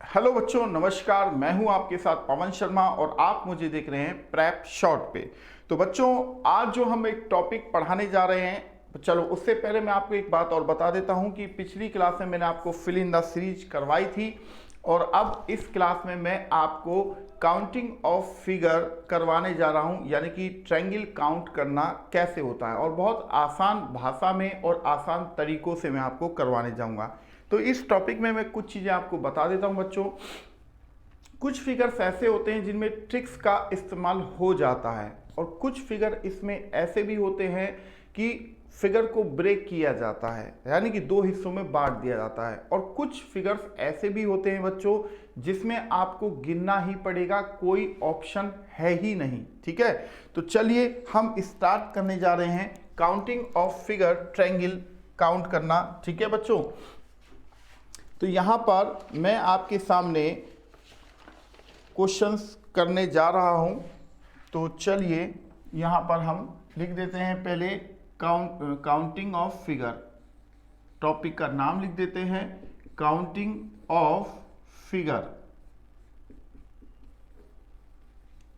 Hello बच्चों, नमस्कार। मैं हूं आपके साथ पवन शर्मा और आप मुझे देख रहे हैं प्रेप शॉर्ट पे। तो बच्चों, आज जो हम एक टॉपिक पढ़ाने जा रहे हैं, तो चलो उससे पहले मैं आपको एक बात और बता देता हूं कि पिछली क्लास में मैंने आपको फिल इन द सीरीज करवाई थी और अब इस क्लास में मैं आपको काउंटिंग ऑफ फिगर करवाने जा रहा हूं, यानी कि ट्रायंगल काउंट करना कैसे होता है और बहुत आसान भाषा में और आसान तरीकों से मैं आपको करवाने जाऊंगा। तो इस टॉपिक में मैं कुछ चीज़ें आपको बता देता हूं बच्चों। कुछ फिगर्स ऐसे होते हैं जिनमें ट्रिक्स का इस्तेमाल हो जाता है और कुछ फिगर इसमें ऐसे भी होते हैं कि फिगर को ब्रेक किया जाता है, यानी कि दो हिस्सों में बांट दिया जाता है। और कुछ फिगर्स ऐसे भी होते हैं बच्चों जिसमें आपको गिनना ही पड़ेगा, कोई ऑप्शन है ही नहीं। ठीक है, तो चलिए हम स्टार्ट करने जा रहे हैं counting of figure, triangle count करना। ठीक है बच्चों, तो यहां पर मैं आपके सामने क्वेश्चंस करने जा रहा हूं। तो चलिए यहां पर हम लिख देते हैं पहले काउंटिंग ऑफ फिगर। टॉपिक का नाम लिख देते हैं काउंटिंग ऑफ फिगर।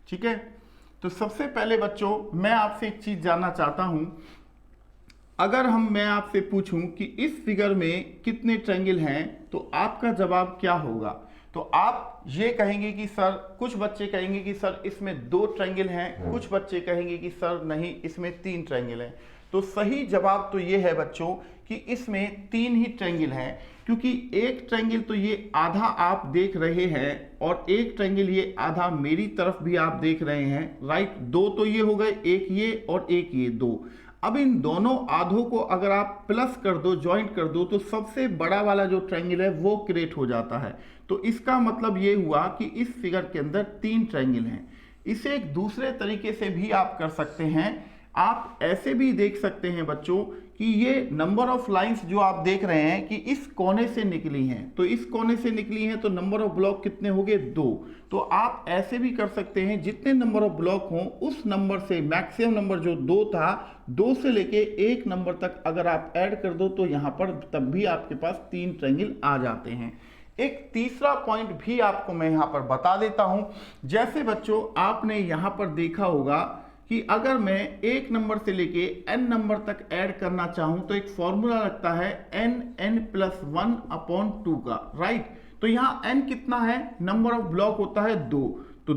ठीक है, तो सबसे पहले बच्चों मैं आपसे एक चीज जानना चाहता हूं। अगर मैं आपसे पूछूं कि इस फिगर में कितने ट्रायंगल हैं, तो आपका जवाब क्या होगा? तो आप ये कहेंगे कि सर, कुछ बच्चे कहेंगे कि सर इसमें 2 ट्रायंगल हैं, कुछ बच्चे कहेंगे कि सर नहीं इसमें 3 ट्रायंगल हैं। तो सही जवाब तो ये है बच्चों कि इसमें 3 ही ट्रायंगल हैं, क्योंकि एक ट्रायंगल तो ये आधा आप देख रहे हैं और एक ट्रायंगल ये आधा मेरी तरफ भी आप देख रहे हैं। राइट, 2 तो ये हो गए, एक ये और एक ये, 2। अब इन दोनों आधों को अगर आप प्लस कर दो, ज्वाइंट कर दो, तो सबसे बड़ा वाला जो ट्रायंगल है वो क्रिएट हो जाता है। तो इसका मतलब ये हुआ कि इस फिगर के अंदर 3 ट्रायंगल हैं। इसे एक दूसरे तरीके से भी आप कर सकते हैं। आप ऐसे भी देख सकते हैं बच्चों कि ये नंबर ऑफ लाइंस जो आप देख रहे हैं कि इस कोने से निकली हैं, तो इस कोने से निकली हैं, तो नंबर ऑफ ब्लॉक कितने हो गए? 2। तो आप ऐसे भी कर सकते हैं, जितने नंबर ऑफ ब्लॉक हों उस नंबर से मैक्सिमम नंबर जो 2 था, 2 से लेके 1 नंबर तक अगर आप ऐड कर दो तो यहां पर तब भी आपके पास 3 ट्रायंगल आ जाते हैं। एक तीसरा पॉइंट भी आपको मैं यहां पर बता देता हूं। जैसे बच्चों आपने यहां पर देखा होगा कि अगर मैं 1 नंबर से लेके n नंबर तक ऐड करना चाहूं तो एक फॉर्मूला लगता है n+1/2 का। राइट, तो यहां n कितना है? नंबर ऑफ ब्लॉक होता है 2, तो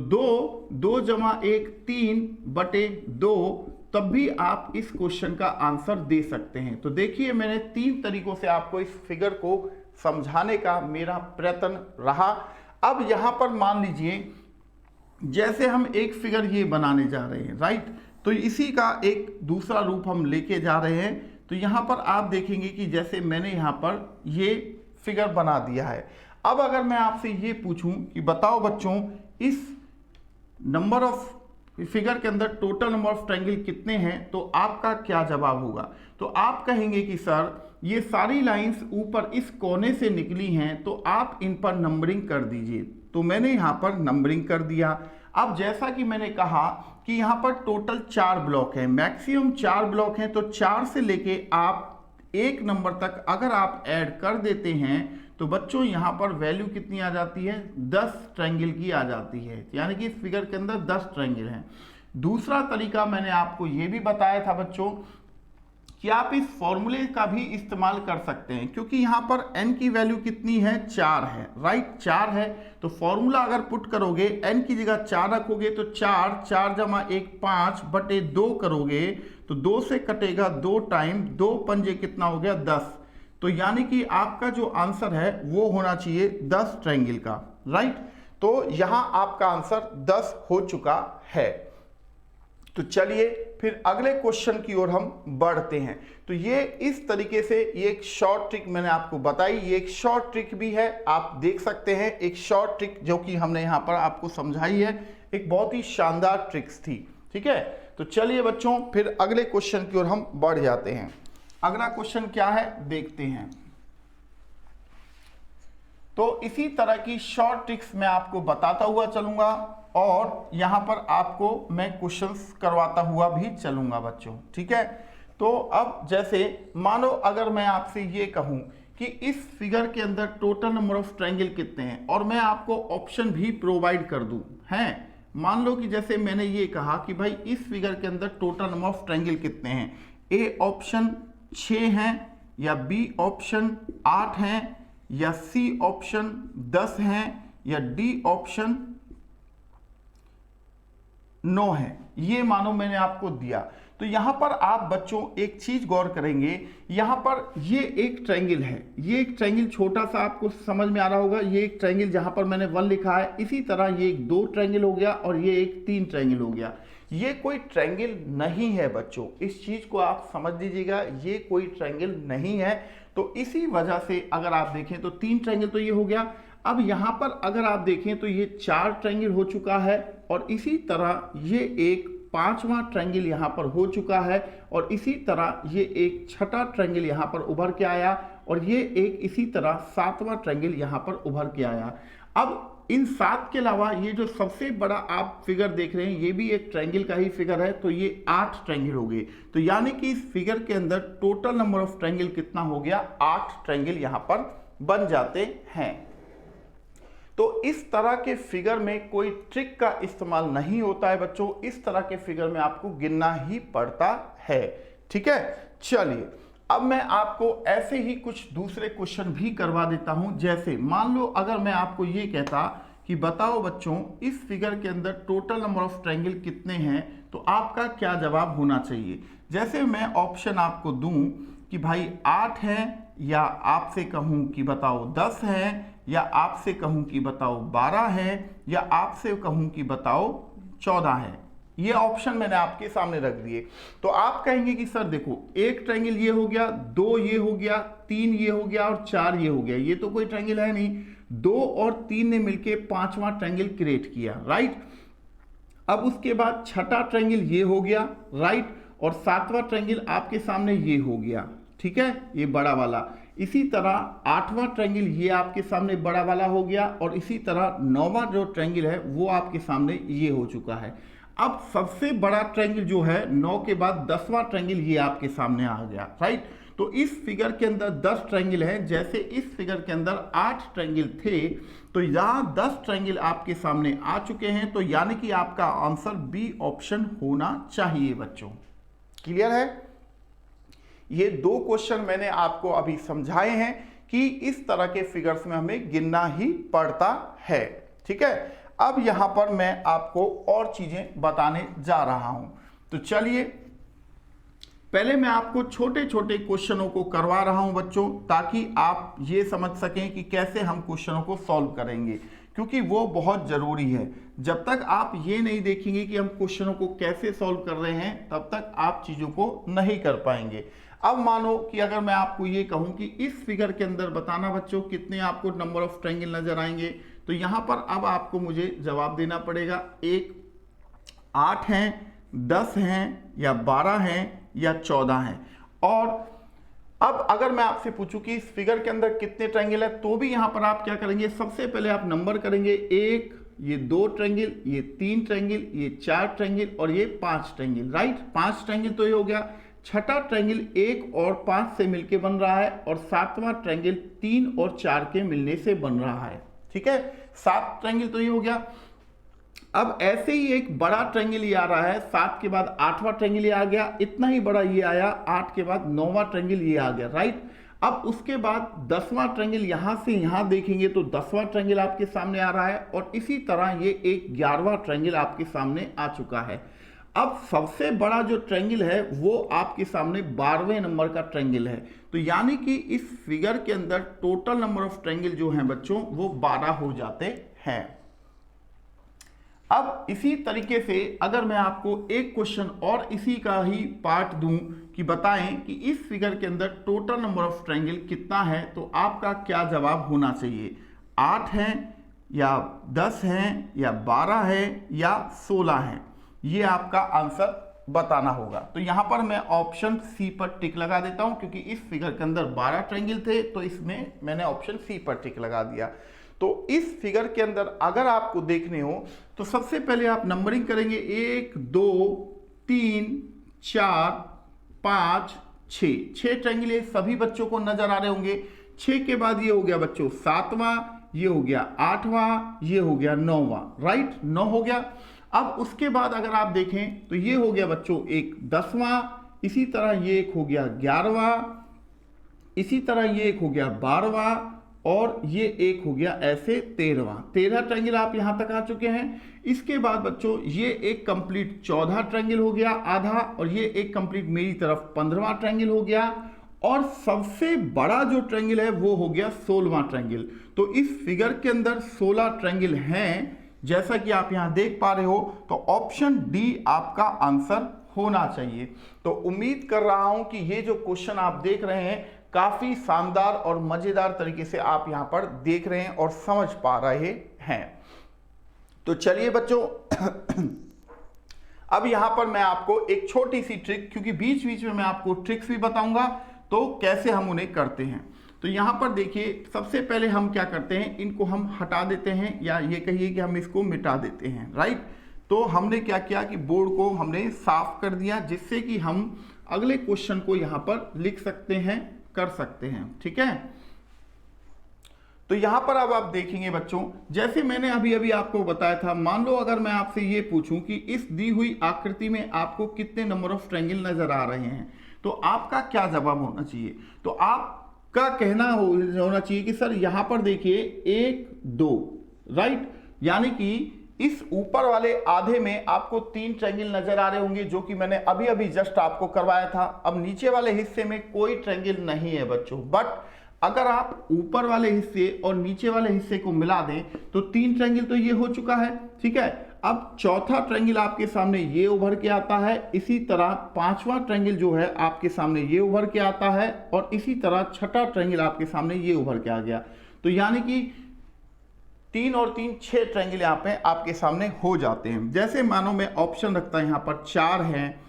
2 जमा 1 3/2, तब भी आप इस क्वेश्चन का आंसर दे सकते हैं। तो देखिए, मैंने 3 तरीकों से आपको इस फिगर को समझाने का मेरा प्रयत्न रहा। अब यहां पर मान लीजिए जैसे हम एक फिगर ये बनाने जा रहे हैं, राइट, तो इसी का एक दूसरा रूप हम लेके जा रहे हैं। तो यहां पर आप देखेंगे कि जैसे मैंने यहां पर ये फिगर बना दिया है। अब अगर मैं आपसे ये पूछूं कि बताओ बच्चों, इस नंबर ऑफ फिगर के अंदर टोटल नंबर ऑफ ट्रायंगल कितने हैं, तो आपका क्या जवाब होगा? तो आप कहेंगे कि सर ये सारी लाइंस ऊपर इस कोने से निकली हैं, तो आप इन पर नंबरिंग कर दीजिए। तो मैंने यहां पर नंबरिंग कर दिया। अब जैसा कि मैंने कहा कि यहां पर टोटल 4 ब्लॉक हैं, मैक्सिमम 4 ब्लॉक हैं, तो 4 से लेके आप 1 नंबर तक अगर आप ऐड कर देते हैं तो बच्चों यहां पर वैल्यू कितनी आ जाती है? 10 ट्रायंगल की आ जाती है, यानी कि इस फिगर के अंदर 10 ट्रायंगल हैं। दूसरा तरीका मैंने आपको यह भी बताया था बच्चों कि आप इस फॉर्मूले का भी इस्तेमाल कर सकते हैं, क्योंकि यहां पर n की वैल्यू कितनी है? 4 है। राइट, 4 है, तो फॉर्मूला अगर पुट करोगे, n की जगह 4 रखोगे तो 4 जमा 1 5/2 करोगे तो 2 से कटेगा 2 टाइम, 2 पंजे कितना हो गया? 10। तो यानी कि आपका जो आंसर है वो होना चाहिए 10 ट्रायंगल का। राइट, तो यहां आपका आंसर 10 हो चुका है। तो चलिए फिर अगले क्वेश्चन की ओर हम बढ़ते हैं। तो ये इस तरीके से ये एक शॉर्ट ट्रिक मैंने आपको बताई, ये एक शॉर्ट ट्रिक भी है, आप देख सकते हैं। एक शॉर्ट ट्रिक जो कि हमने यहाँ पर आपको समझाई है, एक बहुत ही शानदार ट्रिक्स थी। ठीक है, तो चलिए बच्चों फिर अगले क्वेश्चन की ओर हम बढ़ जाते हैं। अगला क्वेश्चन क्या है देखते हैं। तो इसी तरह की शॉर्ट ट्रिक्स मैं आपको बताता हुआ चलूंगा और यहां पर आपको मैं क्वेश्चंस करवाता हुआ भी चलूंगा बच्चों। ठीक है, तो अब जैसे मानो अगर मैं आपसे ये कहूं कि इस फिगर के अंदर टोटल नंबर ऑफ ट्रायंगल कितने हैं, और मैं आपको ऑप्शन भी प्रोवाइड कर दूं हैं। मान लो कि जैसे मैंने ये कहा कि भाई इस फिगर के अंदर टोटल नंबर ऑफ ट्रायंगल कितने हैं, ए ऑप्शन 6 हैं, या बी ऑप्शन 8 हैं, या सी ऑप्शन 10 हैं, या डी ऑप्शन 9 है। ये मानो मैंने आपको दिया। तो यहां पर आप बच्चों एक चीज गौर करेंगे, यहां पर ये एक ट्रायंगल है, ये एक ट्रायंगल छोटा सा आपको समझ में आ रहा होगा, ये एक ट्रायंगल जहां पर मैंने 1 लिखा है, इसी तरह ये एक 2 ट्रायंगल हो गया और ये एक 3 ट्रायंगल हो गया। ये कोई ट्रायंगल नहीं है बच्चों, इस चीज को आप समझ लीजिएगा, ये कोई ट्रायंगल नहीं है। तो इसी वजह से अगर आप देखें तो 3 ट्रायंगल तो ये हो गया। अब यहां पर अगर आप देखें तो ये 4 ट्रायंगल हो चुका है, और इसी तरह ये एक 5वां ट्रायंगल यहां पर हो चुका है, और इसी तरह ये एक 6ठा ट्रायंगल यहां पर उभर के आया, और ये एक इसी तरह 7वां ट्रायंगल यहां पर उभर के आया। अब इन 7 के अलावा ये जो सबसे बड़ा आप फिगर देख रहे हैं, ये भी एक ट्रायंगल का ही फिगर है, तो ये 8 ट्रायंगल हो गए। तो यानी कि इस फिगर के अंदर टोटल नंबर ऑफ ट्रायंगल कितना हो गया, 8 ट्रायंगल यहां पर बन जाते हैं। तो इस तरह के फिगर में कोई ट्रिक का इस्तेमाल नहीं होता है बच्चों, इस तरह के फिगर में आपको गिनना ही पड़ता है। ठीक है, चलिए अब मैं आपको ऐसे ही कुछ दूसरे क्वेश्चन भी करवा देता हूं। जैसे मान लो अगर मैं आपको ये कहता कि बताओ बच्चों इस फिगर के अंदर टोटल नंबर ऑफ ट्रायंगल कितने हैं, तो आपका क्या जवाब होना चाहिए। जैसे मैं ऑप्शन आपको दूं कि भाई 8 है, या आपसे कहूं कि बताओ 10 है, या आपसे कहूं कि बताओ 12 है, या आपसे कहूं कि बताओ 14 है। ये ऑप्शन मैंने आपके सामने रख दिए। तो आप कहेंगे कि सर देखो, एक ट्रायंगल ये हो गया, 2 ये हो गया, 3 ये हो गया और 4 ये हो गया, ये तो कोई ट्रायंगल है नहीं। 2 और 3 ने मिलके 5वां ट्रायंगल क्रिएट किया, राइट। अब उसके बाद 6ठा ट्रायंगल ये हो गया, राइट, और 7वां ट्रायंगल आपके सामने ये हो गया, ठीक है, ये बड़ा वाला। इसी तरह 8वां ट्रायंगल ये आपके सामने बड़ा वाला हो गया, और इसी तरह 9वां जो ट्रायंगल है वो आपके सामने ये हो चुका है। अब सबसे बड़ा ट्रायंगल जो है 9 के बाद 10वां ट्रायंगल ये आपके सामने आ गया, राइट। तो इस फिगर के अंदर 10 ट्रायंगल है, जैसे इस फिगर के अंदर 8 ट्रायंगल थे, तो यहाँ 10 ट्रायंगल आपके सामने आ चुके हैं। तो यानी कि आपका आंसर बी ऑप्शन होना चाहिए बच्चों। क्लियर है। ये 2 क्वेश्चन मैंने आपको अभी समझाए हैं कि इस तरह के फिगर्स में हमें गिनना ही पड़ता है। ठीक है, अब यहां पर मैं आपको और चीजें बताने जा रहा हूं। तो चलिए पहले मैं आपको छोटे छोटे क्वेश्चनों को करवा रहा हूं बच्चों, ताकि आप ये समझ सकें कि कैसे हम क्वेश्चनों को सॉल्व करेंगे, क्योंकि वो बहुत जरूरी है। जब तक आप ये नहीं देखेंगे कि हम क्वेश्चनों को कैसे सॉल्व कर रहे हैं, तब तक आप चीजों को नहीं कर पाएंगे। अब मानो कि अगर मैं आपको ये कहूं कि इस फिगर के अंदर बताना बच्चों कितने आपको नंबर ऑफ ट्रायंगल नजर आएंगे, तो यहां पर अब आपको मुझे जवाब देना पड़ेगा। एक 8 हैं, 10 हैं, या 12 हैं, या 14 हैं। और अब अगर मैं आपसे पूछूं कि इस फिगर के अंदर कितने ट्रायंगल है, तो भी यहां पर आप क्या करेंगे, सबसे पहले आप नंबर करेंगे। 1, ये 2 ट्रायंगल, ये 3 ट्रायंगल, ये 4 ट्रायंगल और ये 5 ट्रायंगल, राइट। 5 ट्रायंगल तो ये हो गया। 6ठा ट्रायंगल 1 और 5 से मिलके बन रहा है, और 7वां ट्रायंगल 3 और 4 के मिलने से बन रहा है। ठीक है, 7 ट्रायंगल तो ये हो गया। अब ऐसे ही एक बड़ा ट्रायंगल ये आ रहा है, 7 के बाद 8वां ट्रायंगल ये आ गया, इतना ही बड़ा ये आया, 8 के बाद 9वां ट्रायंगल ये आ गया, राइट। अब उसके बाद 10वां ट्रायंगल यहां से यहां देखेंगे तो 10वां ट्रायंगल आपके सामने आ रहा है, और इसी तरह ये एक 11वां ट्रायंगल आपके सामने आ चुका है। अब सबसे बड़ा जो ट्रायंगल है वो आपके सामने 12वें नंबर का ट्रायंगल है। तो यानी कि इस फिगर के अंदर टोटल नंबर ऑफ ट्रायंगल जो हैं बच्चों वो 12 हो जाते हैं। अब इसी तरीके से अगर मैं आपको एक क्वेश्चन और इसी का ही पार्ट दूं कि बताएं कि इस फिगर के अंदर टोटल नंबर ऑफ ट्रायंगल कितना है, तो आपका क्या जवाब होना चाहिए। 8 है, या 10 है, या 12 है, या 16 है, ये आपका आंसर बताना होगा। तो यहां पर मैं ऑप्शन सी पर टिक लगा देता हूं, क्योंकि इस फिगर के अंदर 12 ट्रायंगल थे, तो इसमें मैंने ऑप्शन सी पर टिक लगा दिया। तो इस फिगर के अंदर अगर आपको देखने हो तो सबसे पहले आप नंबरिंग करेंगे 1, 2, 3, 4, 5, 6 ट्रायंगल सभी बच्चों को नजर आ रहे होंगे। 6 के बाद ये हो गया बच्चों 7वां, ये हो गया 8वां, ये हो गया 9वां, राइट, 9 हो गया। अब उसके बाद अगर आप देखें तो ये हो गया बच्चों एक 10वां, इसी तरह ये एक हो गया 11वां, इसी तरह ये एक हो गया 12वां, और ये एक हो गया ऐसे 13वां। 13 ट्रायंगल आप यहां तक आ चुके हैं। इसके बाद बच्चों ये एक कंप्लीट 14 ट्रायंगल हो गया आधा, और ये एक कंप्लीट मेरी तरफ 15वां ट्रायंगल हो गया, और सबसे बड़ा जो ट्रायंगल है वो हो गया 16वां ट्रायंगल। तो इस फिगर के अंदर 16 ट्रायंगल हैं, जैसा कि आप यहां देख पा रहे हो। तो ऑप्शन डी आपका आंसर होना चाहिए। तो उम्मीद कर रहा हूं कि ये जो क्वेश्चन आप देख रहे हैं काफी शानदार और मजेदार तरीके से आप यहां पर देख रहे हैं और समझ पा रहे हैं। तो चलिए बच्चों अब यहां पर मैं आपको एक छोटी सी ट्रिक, क्योंकि बीच बीच में मैं आपको ट्रिक्स भी बताऊंगा तो कैसे हम उन्हें करते हैं। तो यहां पर देखिए, सबसे पहले हम क्या करते हैं, इनको हम हटा देते हैं, या ये कहिए कि हम इसको मिटा देते हैं, राइट। तो हमने क्या किया कि बोर्ड को हमने साफ कर दिया, जिससे कि हम अगले क्वेश्चन को यहां पर लिख सकते हैं, कर सकते हैं, ठीक है। तो यहां पर अब आप देखेंगे बच्चों, जैसे मैंने अभी अभी आपको बताया था, मान लो अगर मैं आपसे ये पूछूं कि इस दी हुई आकृति में आपको कितने नंबर ऑफ ट्रायंगल नजर आ रहे हैं, तो आपका क्या जवाब होना चाहिए। तो आपका कहना होना चाहिए कि सर यहां पर देखिए 1 2, राइट, यानी कि इस ऊपर वाले आधे में आपको 3 ट्रायंगल नजर आ रहे होंगे, जो कि मैंने अभी अभी जस्ट आपको करवाया था। अब नीचे वाले हिस्से में कोई ट्रायंगल नहीं है बच्चों, बट अगर आप ऊपर वाले हिस्से और नीचे वाले हिस्से को मिला दें तो 3 ट्रायंगल तो ये हो चुका है, ठीक है। अब चौथा ट्रायंगल आपके सामने ये उभर के आता है, इसी तरह 5वां ट्रायंगल जो है आपके सामने ये उभर के आता है, और इसी तरह 6ठा ट्रायंगल आपके सामने ये उभर के आ गया। तो यानी कि 3 और 3 6 ट्रायंगल यहाँ पे आपके सामने हो जाते हैं। जैसे मानो मैं ऑप्शन रखता यहाँ पर 4 है,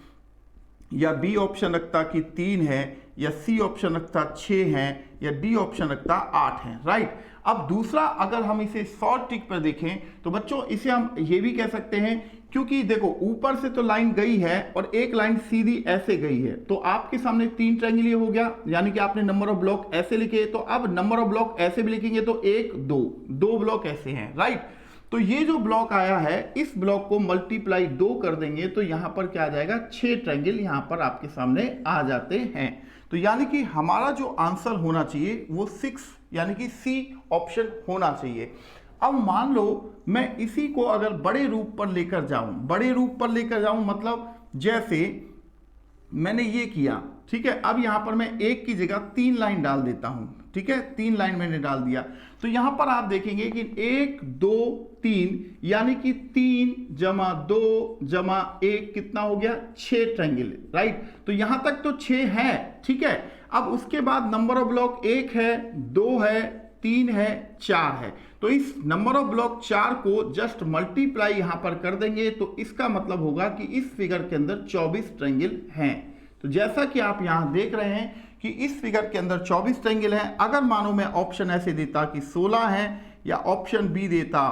या बी ऑप्शन रखता कि 3 है, या सी ऑप्शन रखता 6 है, या डी ऑप्शन रखता 8 है, राइट। अब दूसरा अगर हम इसे शॉर्ट ट्रिक पर देखें तो बच्चों इसे हम ये भी कह सकते हैं, क्योंकि देखो ऊपर से तो लाइन गई है और एक लाइन सीधी ऐसे गई है, तो आपके सामने 3 ट्रायंगल ये हो गया, यानी कि आपने नंबर ऑफ ब्लॉक ऐसे लिखे। तो अब नंबर ऑफ ब्लॉक ऐसे भी लिखेंगे तो 1 2 2 ब्लॉक ऐसे हैं, राइट। तो ये जो ब्लॉक आया है, इस ब्लॉक को मल्टीप्लाई 2 कर देंगे तो यहां पर क्या आ जाएगा, 6 ट्रायंगल यहां पर आपके सामने आ जाते हैं। तो यानी कि हमारा जो आंसर होना चाहिए वो 6 यानी कि सी ऑप्शन होना चाहिए। अब मान लो मैं इसी को अगर बड़े रूप पर लेकर जाऊं, मतलब जैसे मैंने ये किया, ठीक है। अब यहां पर मैं 1 की जगह 3 लाइन डाल देता हूं, ठीक है, 3 लाइन मैंने डाल दिया। तो यहां पर आप देखेंगे कि 1 2 3 यानी कि 3 जमा 2 जमा 1 कितना हो गया, 6 ट्रायंगल, राइट। तो यहां तक तो 6 है, ठीक है। अब उसके बाद नंबर ऑफ ब्लॉक 1 है, 2 है, 3 है, 4 है। तो इस नंबर ऑफ ब्लॉक 4 को जस्ट मल्टीप्लाई यहां पर कर देंगे, तो इसका मतलब होगा कि इस फिगर के अंदर 24 ट्रायंगल हैं। तो जैसा कि आप यहां देख रहे हैं कि इस फिगर के अंदर 24 ट्रायंगल हैं। अगर मानो मैं ऑप्शन ऐसे देता कि 16 है, या ऑप्शन बी देता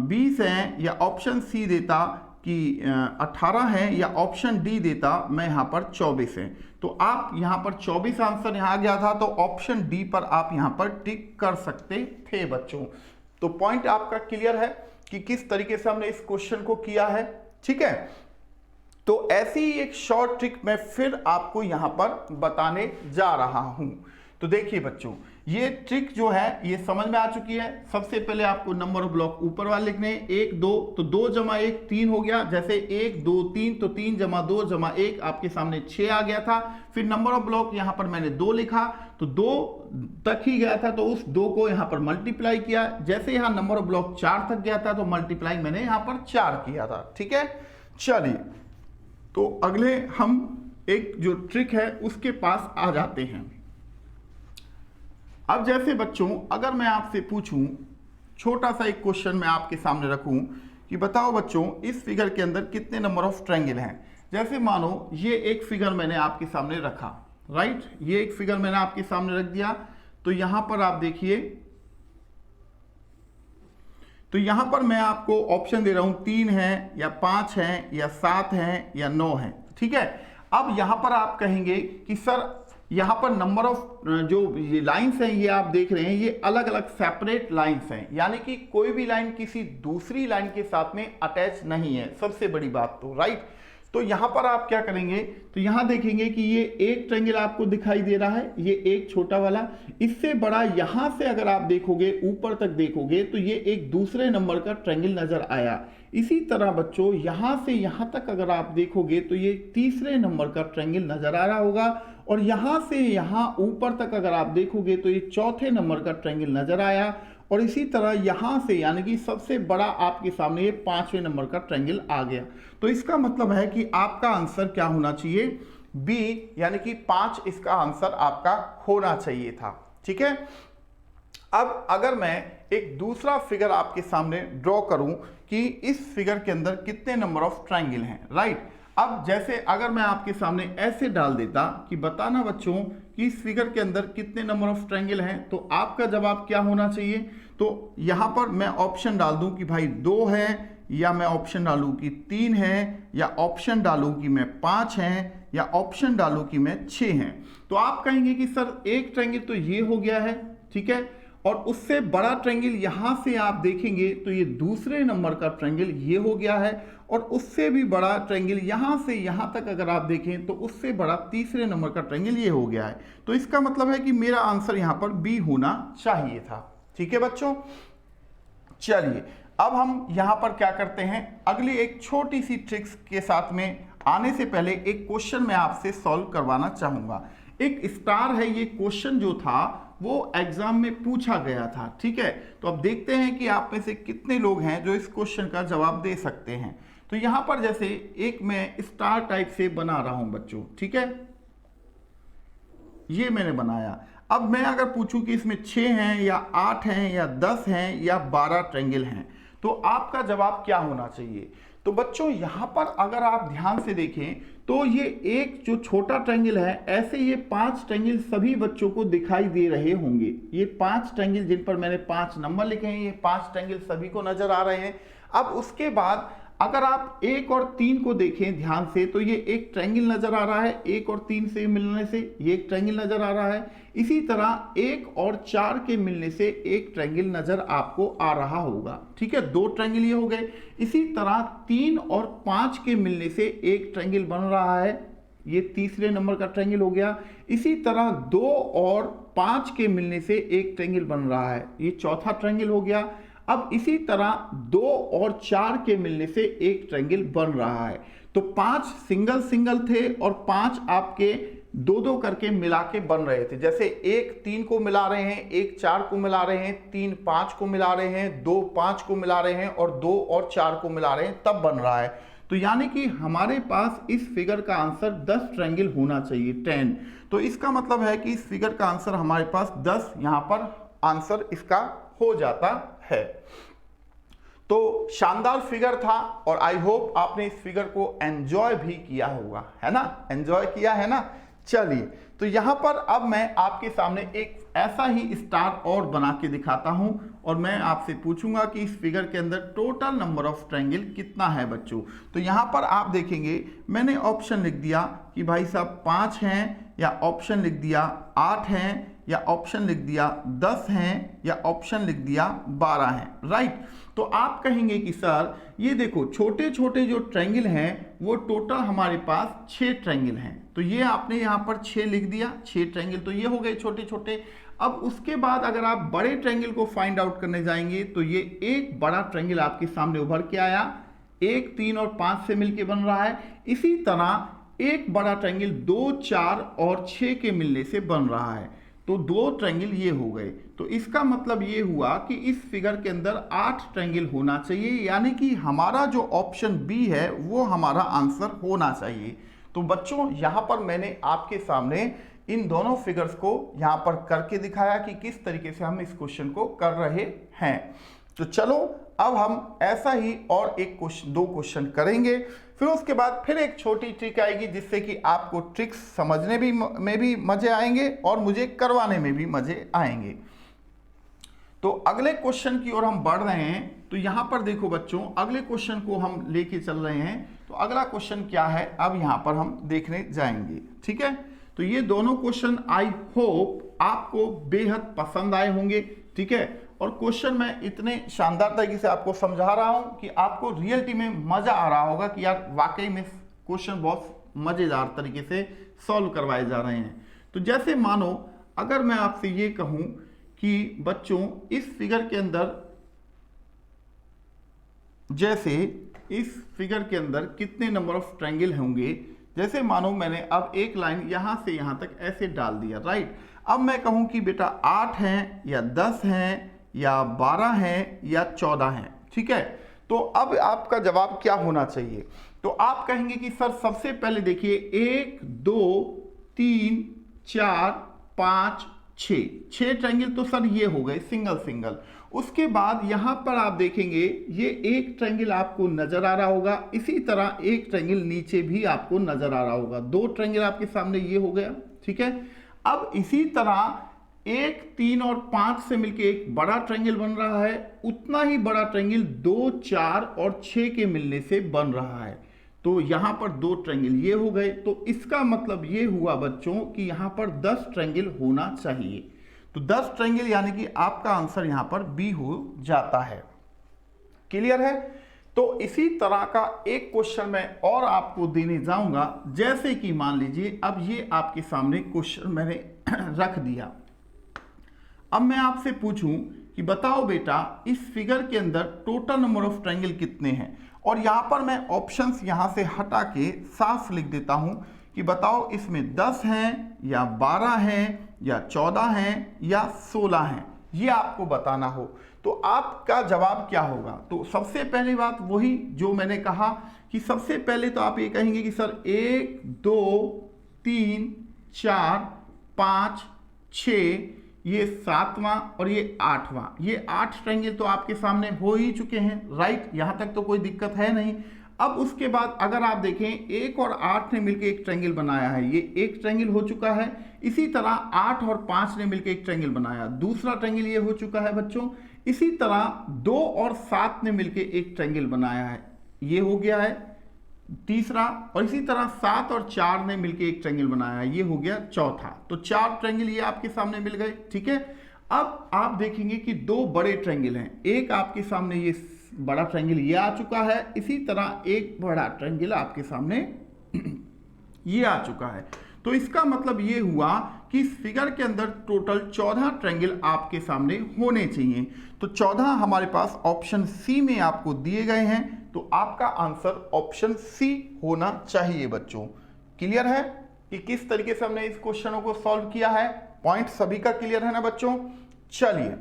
20 है, या ऑप्शन सी देता कि 18 है, या ऑप्शन डी देता मैं यहां पर 24 है, तो आप यहां पर 24 आंसर यहां आ गया था, तो ऑप्शन डी पर आप यहां पर टिक कर सकते थे बच्चों। तो पॉइंट आपका क्लियर है कि किस तरीके से हमने इस क्वेश्चन को किया है, ठीक है। तो ऐसी ही एक शॉर्ट ट्रिक मैं फिर आपको यहां पर बताने जा रहा हूं। तो देखिए बच्चों, ये ट्रिक जो है ये समझ में आ चुकी है। सबसे पहले आपको नंबर ऑफ ब्लॉक ऊपर वाले लिखने हैं, 1 2, तो 2 जमा 1 3 हो गया। जैसे 1 2 3, तो 3 जमा 2 जमा 1 आपके सामने 6 आ गया था। फिर नंबर ऑफ ब्लॉक यहां पर मैंने 2 लिखा, तो 2 तक ही गया था, तो उस 2 को यहां पर मल्टीप्लाई किया। जैसे यहां नंबर ऑफ ब्लॉक 4 तक गया था, तो मल्टीप्लाई मैंने यहां पर 4 किया था, ठीक है। चलिए, तो अगले हम एक जो ट्रिक है उसके पास आ जाते हैं। अब जैसे बच्चों, अगर मैं आपसे पूछूं, छोटा सा एक क्वेश्चन मैं आपके सामने रखूं कि बताओ बच्चों इस फिगर के अंदर कितने नंबर ऑफ ट्रायंगल हैं। जैसे मानो ये एक फिगर मैंने आपके सामने रखा, राइट, ये एक फिगर मैंने आपके सामने रख दिया। तो यहां पर आप देखिए, तो यहां पर मैं आपको ऑप्शन दे रहा हूं, 3 है, या 5 है, या 7 है, या 9 है, ठीक है। अब यहां पर आप कहेंगे कि सर यहाँ पर नंबर ऑफ जो ये लाइंस हैं ये आप देख रहे हैं, ये अलग अलग सेपरेट लाइंस हैं, यानी कि कोई भी लाइन किसी दूसरी लाइन के साथ में अटैच नहीं है, सबसे बड़ी बात तो, राइट। तो यहाँ पर आप क्या करेंगे, तो यहाँ देखेंगे कि ये एक ट्रायंगल आपको दिखाई दे रहा है, ये एक छोटा वाला, इससे बड़ा यहाँ से अगर आप देखोगे ऊपर तक देखोगे तो ये एक दूसरे नंबर का ट्रायंगल नजर आया। इसी तरह बच्चों यहाँ से यहाँ तक अगर आप देखोगे तो ये तीसरे नंबर का ट्रायंगल नजर आ रहा होगा, और यहाँ से यहाँ ऊपर तक अगर आप देखोगे तो ये चौथे नंबर का ट्रायंगल नजर आया, और इसी तरह यहाँ से यानी कि सबसे बड़ा आपके सामने ये 5वें नंबर का ट्रायंगल आ गया। तो इसका मतलब है कि आपका आंसर क्या होना चाहिए, बी, यानी कि 5 इसका आंसर आपका होना चाहिए था। ठीक है, अब अगर मैं एक दूसरा फिगर आपके सामने ड्रॉ करूं कि इस फिगर के अंदर कितने नंबर ऑफ ट्रायंगल हैं, राइट। अब जैसे अगर मैं आपके सामने ऐसे डाल देता कि बताना बच्चों कि इस फिगर के अंदर कितने नंबर ऑफ ट्रायंगल हैं, तो आपका जवाब क्या होना चाहिए। तो यहां पर मैं ऑप्शन डाल दूं कि भाई 2 है, या मैं ऑप्शन डालूं कि 3 है, या ऑप्शन डालूं कि मैं 5 हैं, या ऑप्शन डालूं कि मैं 6 हैं। तो आप कहेंगे कि सर एक ट्रायंगल तो ये हो गया है, ठीक है, और उससे बड़ा ट्रायंगल यहां से आप देखेंगे तो ये दूसरे नंबर का ट्रायंगल ये हो गया है, और उससे भी बड़ा ट्रायंगल यहां से यहां तक अगर आप देखें तो उससे बड़ा तीसरे नंबर का ट्रायंगल ये हो गया है। तो इसका मतलब है कि मेरा आंसर यहां पर बी होना चाहिए था। ठीक है बच्चों, चलिए अब हम यहां पर क्या करते हैं, अगली एक छोटी सी ट्रिक्स के साथ में आने से पहले एक क्वेश्चन मैं आपसे सॉल्व करवाना चाहूंगा। एक स्टार है, ये क्वेश्चन जो था वो एग्जाम में पूछा गया था, ठीक है। तो अब देखते हैं कि आप में से कितने लोग हैं जो इस क्वेश्चन का जवाब दे सकते हैं। तो यहां पर जैसे एक मैं स्टार टाइप से बना रहा हूं बच्चों, ठीक है, ये मैंने बनाया। अब मैं अगर पूछूं कि इसमें 6 हैं या 8 हैं या 10 हैं या 12 ट्रायंगल हैं, तो आपका जवाब क्या होना चाहिए। तो बच्चों यहां पर अगर आप ध्यान से देखें तो ये एक जो छोटा ट्रायंगल है, ऐसे ये 5 ट्रायंगल सभी बच्चों को दिखाई दे रहे होंगे। ये 5 ट्रायंगल जिन पर मैंने 5 नंबर लिखे हैं, ये 5 ट्रायंगल सभी को नजर आ रहे हैं। अब उसके बाद अगर आप 1 और 3 को देखें ध्यान से, तो ये एक ट्रायंगल नजर आ रहा है, 1 और 3 से मिलने से ये एक ट्रायंगल नजर आ रहा है। इसी तरह 1 और 4 के मिलने से एक ट्रायंगल नजर आपको आ रहा होगा, ठीक है, 2 ट्रायंगल ये हो गए। इसी तरह 3 और 5 के मिलने से एक ट्रायंगल बन रहा है, ये तीसरे नंबर का ट्रायंगल हो गया। इसी तरह 2 और 5 के मिलने से एक ट्रायंगल बन रहा है, ये चौथा ट्रायंगल हो गया। अब इसी तरह 2 और 4 के मिलने से एक ट्रायंगल बन रहा है। तो 5 सिंगल सिंगल थे और 5 आपके 2-2 करके मिला के बन रहे थे। जैसे 1 3 को मिला रहे हैं, 1 4 को मिला रहे हैं, 3 5 को मिला रहे हैं, 2 5 को मिला रहे हैं, और 2 और 4 को मिला रहे हैं, तब बन रहा है। तो यानी कि हमारे पास इस फिगर का आंसर 10 ट्रायंगल होना चाहिए, 10। तो इसका मतलब है कि इस फिगर का आंसर हमारे पास 10 यहां पर आंसर इसका हो जाता है। तो शानदार फिगर था, और आई होप आपने इस फिगर को एंजॉय भी किया होगा, है ना, एंजॉय किया है ना। चलिए, तो यहां पर अब मैं आपके सामने एक ऐसा ही स्टार और बना के दिखाता हूं, और मैं आपसे पूछूंगा कि इस फिगर के अंदर टोटल नंबर ऑफ ट्रायंगल कितना है बच्चों। तो यहां पर आप देखेंगे मैंने ऑप्शन लिख दिया कि भाई साहब 5 हैं, या ऑप्शन लिख दिया 8 हैं, या ऑप्शन लिख दिया 10 हैं, या ऑप्शन लिख दिया 12 हैं, राइट। तो आप कहेंगे कि सर ये देखो छोटे छोटे जो ट्रायंगल हैं वो टोटल हमारे पास 6 ट्रायंगल हैं। तो ये आपने यहाँ पर 6 लिख दिया, 6 ट्रायंगल तो ये हो गए छोटे छोटे। अब उसके बाद अगर आप बड़े ट्रायंगल को फाइंड आउट करने जाएंगे तो ये एक बड़ा ट्रायंगल आपके सामने उभर के आया, 1 3 और 5 से मिलके बन रहा है। इसी तरह एक बड़ा ट्रायंगल 2 4 और 6 के मिलने से बन रहा है। तो 2 ट्रायंगल ये हो गए। तो इसका मतलब ये हुआ कि इस फिगर के अंदर 8 ट्रायंगल होना चाहिए, यानी कि हमारा जो ऑप्शन बी है वो हमारा आंसर होना चाहिए। तो बच्चों यहां पर मैंने आपके सामने इन दोनों फिगर्स को यहां पर करके दिखाया कि किस तरीके से हम इस क्वेश्चन को कर रहे हैं। तो चलो अब हम ऐसा ही और एक क्वेश्चन 2 क्वेश्चन करेंगे, फिर उसके बाद फिर एक छोटी ट्रिक आएगी जिससे कि आपको ट्रिक्स समझने में भी मजे आएंगे और मुझे करवाने में भी मजे आएंगे। तो अगले क्वेश्चन की ओर हम बढ़ रहे हैं। तो यहां पर देखो बच्चों, अगले क्वेश्चन को हम लेके चल रहे हैं। तो अगला क्वेश्चन क्या है अब यहां पर हम देखने जाएंगे, ठीक है। तो ये दोनों क्वेश्चन आई होप आपको बेहद पसंद आए होंगे, ठीक है। और क्वेश्चन मैं इतने शानदार तरीके से आपको समझा रहा हूं कि आपको रियलिटी में मजा आ रहा होगा कि यार वाकई में क्वेश्चन बहुत मजेदार तरीके से सॉल्व करवाए जा रहे हैं। तो जैसे मानो अगर मैं आपसे ये कहूं कि बच्चों इस फिगर के अंदर, जैसे इस फिगर के अंदर कितने नंबर ऑफ ट्रायंगल होंगे, जैसे मानो मैंने अब एक लाइन यहां से यहां तक ऐसे डाल दिया, राइट। अब मैं कहूं कि बेटा 8 हैं या 10 हैं या 12 हैं या 14 हैं, ठीक है। तो अब आपका जवाब क्या होना चाहिए? तो आप कहेंगे कि सर सबसे पहले देखिए 1 2 3 4 5 6 ट्रायंगल तो सर ये हो गए सिंगल सिंगल। उसके बाद यहां पर आप देखेंगे ये एक ट्रायंगल आपको नजर आ रहा होगा, इसी तरह एक ट्रायंगल नीचे भी आपको नजर आ रहा होगा। 2 ट्रायंगल आपके सामने ये हो गया, ठीक है। अब इसी तरह 1 3 और 5 से मिलके एक बड़ा ट्रायंगल बन रहा है, उतना ही बड़ा ट्रायंगल 2 4 और 6 के मिलने से बन रहा है। तो यहां पर 2 ट्रायंगल ये हो गए। तो इसका मतलब ये हुआ बच्चों कि यहां पर 10 ट्रायंगल होना चाहिए। तो 10 ट्रायंगल यानी कि आपका आंसर यहां पर बी हो जाता है। क्लियर है? तो इसी तरह का एक क्वेश्चन मैं और आपको देने जाऊंगा। जैसे कि मान लीजिए अब ये आपके सामने क्वेश्चन मैंने रख दिया। अब मैं आपसे पूछूं कि बताओ बेटा इस फिगर के अंदर टोटल नंबर ऑफ ट्रायंगल कितने हैं, और यहां पर मैं ऑप्शंस यहां से हटा के साफ लिख देता हूं कि बताओ इसमें 10 हैं या 12 हैं या 14 हैं या 16 हैं, ये आपको बताना हो तो आपका जवाब क्या होगा। तो सबसे पहली बात वही जो मैंने कहा कि सबसे पहले तो आप ये कहेंगे कि सर 1 2 3 4 5 6 ये 7वां और ये 8वां, ये 8 ट्रायंगल तो आपके सामने हो ही चुके हैं, राइट। यहां तक तो कोई दिक्कत है नहीं। अब उसके बाद अगर आप देखें 1 और 8 ने मिलकर एक ट्रायंगल बनाया है, ये एक ट्रायंगल हो चुका है। इसी तरह 8 और 5 ने मिलकर एक ट्रायंगल बनाया, दूसरा ट्रायंगल ये हो चुका है बच्चों। इसी तरह 2 और 7 ने मिलकर एक ट्रायंगल बनाया है, ये हो गया है तीसरा। और इसी तरह 7 और 4 ने मिलकर एक ट्रायंगल बनाया, ये हो गया चौथा। तो 4 ट्रायंगल ये आपके सामने मिल गए, ठीक है। अब आप देखेंगे कि 2 बड़े ट्रायंगल हैं, एक आपके सामने ये बड़ा ट्रायंगल ये आ चुका है, इसी तरह एक बड़ा ट्रायंगल आपके सामने ये आ चुका है। तो इसका मतलब ये हुआ कि इस फिगर के अंदर टोटल 14 ट्रायंगल आपके सामने होने चाहिए। तो 14 हमारे पास ऑप्शन सी में आपको दिए गए हैं, तो आपका आंसर ऑप्शन सी होना चाहिए बच्चों। क्लियर है कि किस तरीके से हमने इस क्वेश्चनों को सॉल्व किया है? पॉइंट सभी का क्लियर है ना बच्चों? चलिए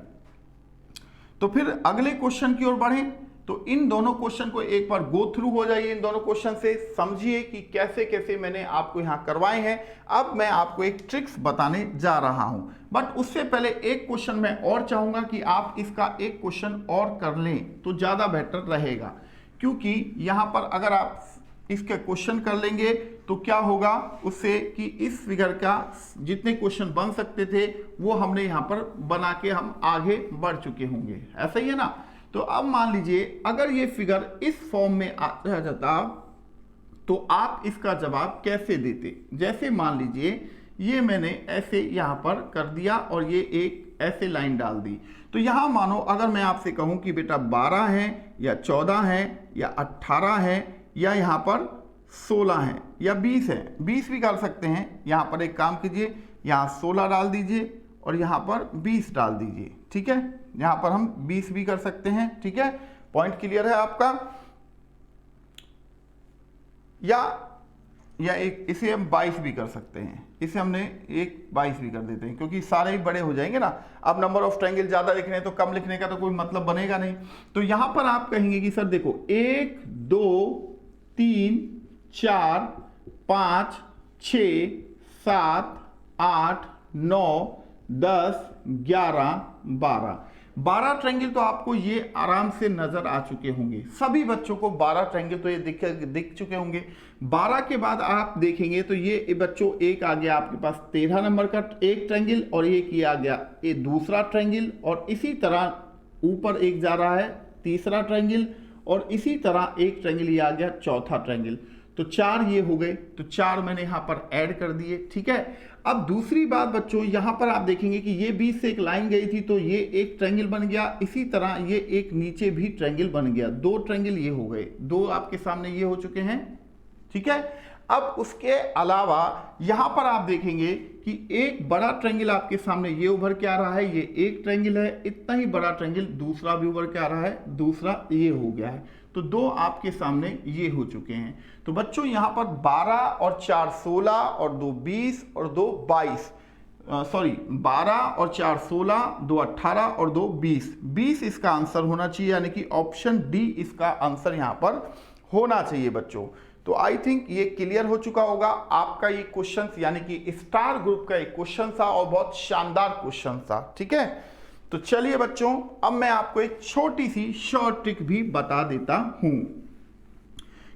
तो फिर अगले क्वेश्चन की ओर बढ़ें। तो इन दोनों क्वेश्चन को एक बार गो थ्रू हो जाइए, इन दोनों क्वेश्चन से समझिए कि कैसे कैसे मैंने आपको यहां करवाए हैं। अब मैं आपको एक ट्रिक्स बताने जा रहा हूं, बट उससे पहले एक क्वेश्चन मैं और चाहूंगा कि आप इसका एक क्वेश्चन और कर लें तो ज्यादा बेटर रहेगा, क्योंकि यहां पर अगर आप इसके क्वेश्चन कर लेंगे तो क्या होगा उससे कि इस फिगर का जितने क्वेश्चन बन सकते थे वो हमने यहां पर बना के हम आगे बढ़ चुके होंगे, ऐसा ही है ना। तो अब मान लीजिए अगर ये फिगर इस फॉर्म में आ जाता तो आप इसका जवाब कैसे देते। जैसे मान लीजिए ये मैंने ऐसे यहां पर कर दिया और ये एक ऐसे लाइन डाल दी। तो यहां मानो अगर मैं आपसे कहूं कि बेटा 12 है या 14 है या 18 है या यहां पर 16 है या 20 है, 20 भी कर सकते हैं। यहां पर एक काम कीजिए, यहां 16 डाल दीजिए और यहां पर 20 डाल दीजिए, ठीक है। यहां पर हम 20 भी कर सकते हैं, ठीक है। पॉइंट क्लियर है आपका? या एक इसे हम 22 भी कर सकते हैं, इसे हमने एक 22 भी कर देते हैं क्योंकि सारे ही बड़े हो जाएंगे ना। अब नंबर ऑफ ट्रायंगल ज्यादा लिखने हैं तो कम लिखने का तो कोई मतलब बनेगा नहीं। तो यहां पर आप कहेंगे कि सर देखो 1 2 3 4 5 6 7 8 9 10 11 12 ट्रायंगल तो आपको ये आराम से नजर आ चुके होंगे। सभी बच्चों को 12 ट्रायंगल तो ये दिख चुके होंगे। 12 के बाद आप देखेंगे तो ये बच्चों एक आ गया आपके पास 13 नंबर का एक ट्रायंगल और एक ये आ गया ये दूसरा ट्रायंगल, और इसी तरह ऊपर एक जा रहा है तीसरा ट्रायंगल, और इसी तरह एक ट्रायंगल ये आ गया चौथा ट्रायंगल। तो 4 ये हो गए, तो 4 मैंने यहां पर ऐड कर दिए। ठीक है, अब दूसरी बात बच्चों, यहां पर आप देखेंगे कि ये बीच से एक लाइन गई थी तो ये एक ट्रायंगल बन गया, इसी तरह ये एक नीचे भी ट्रायंगल बन गया, 2 ट्रायंगल ये हो गए, 2 आपके सामने ये हो चुके हैं। ठीक है, अब उसके अलावा यहां पर आप देखेंगे कि एक बड़ा ट्रायंगल आपके सामने ये उभर के आ रहा है, ये एक ट्रायंगल है, इतना ही बड़ा ट्रायंगल दूसरा भी उभर के आ रहा है, दूसरा ये हो गया है, तो 2 आपके सामने ये हो चुके हैं। तो बच्चों यहां पर 12 और 4 16 और 2 20 और 2 22, सॉरी 12 और 4 16, 2 18 और 2 20, 20 इसका आंसर होना चाहिए, यानी कि ऑप्शन डी इसका आंसर यहां पर होना चाहिए बच्चों। तो आई थिंक ये क्लियर हो चुका होगा आपका ये क्वेश्चन, यानी कि स्टार ग्रुप का एक क्वेश्चन था और बहुत शानदार क्वेश्चन था। ठीक है, तो चलिए बच्चों अब मैं आपको एक छोटी सी शॉर्ट ट्रिक भी बता देता हूं,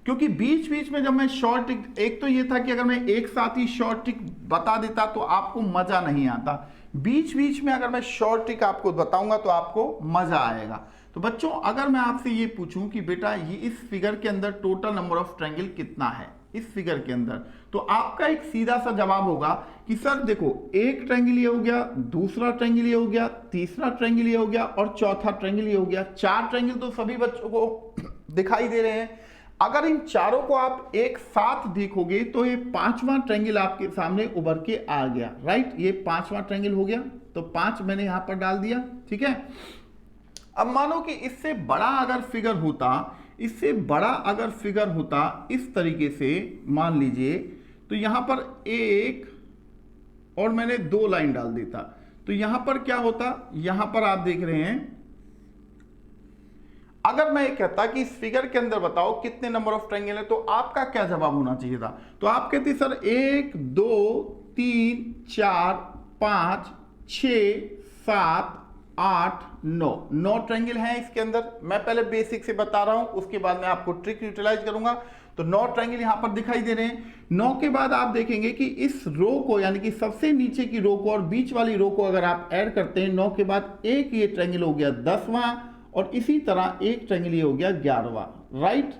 क्योंकि बीच बीच में जब मैं शॉर्ट ट्रिक, एक तो ये था कि अगर मैं एक साथ ही शॉर्ट ट्रिक बता देता तो आपको मजा नहीं आता, बीच बीच में अगर मैं शॉर्ट ट्रिक आपको बताऊंगा तो आपको मजा आएगा। तो बच्चों अगर मैं आपसे ये पूछूं कि बेटा ये इस फिगर के अंदर टोटल नंबर ऑफ ट्रायंगल कितना है इस फिगर के अंदर, तो आपका एक सीधा सा जवाब होगा कि सर देखो एक ट्रायंगल ये हो गया, दूसरा ट्रायंगल ये हो गया, तीसरा ट्रायंगल ये हो गया और चौथा ट्रायंगल ये हो गया। 4 ट्रायंगल तो सभी बच्चों को दिखाई दे रहे हैं। अगर इन चारों को आप एक साथ देखोगे तो ये 5वां ट्रायंगल आपके सामने उभर के आ गया, राइट, ये 5वां ट्रायंगल हो गया, तो 5 मैंने यहां पर डाल दिया। ठीक है, अब मानो कि इससे बड़ा अगर फिगर होता, इससे बड़ा अगर फिगर होता इस तरीके से मान लीजिए, तो यहां पर 1 और मैंने 2 लाइन डाल देता, तो यहां पर क्या होता, यहां पर आप देख रहे हैं, अगर मैं ये कहता कि इस फिगर के अंदर बताओ कितने नंबर ऑफ ट्रायंगल है, तो आपका क्या जवाब होना चाहिए था, तो आप कहते सर 1 2 3 4 5 6 7 8 9 ट्रायंगल हैं इसके अंदर। मैं पहले बेसिक से बता रहा हूं, उसके बाद मैं आपको ट्रिक यूटिलाइज करूंगा। तो 9 ट्रायंगल यहां पर दिखाई दे रहे हैं। 9 के बाद आप देखेंगे कि इस रो को, यानी कि सबसे नीचे की रो को और बीच वाली रो को अगर आप ऐड करते हैं, 9 के बाद एक ये ट्रायंगल हो गया 10वां और इसी तरह एक ट्रायंगल ये हो गया 11वां, राइट।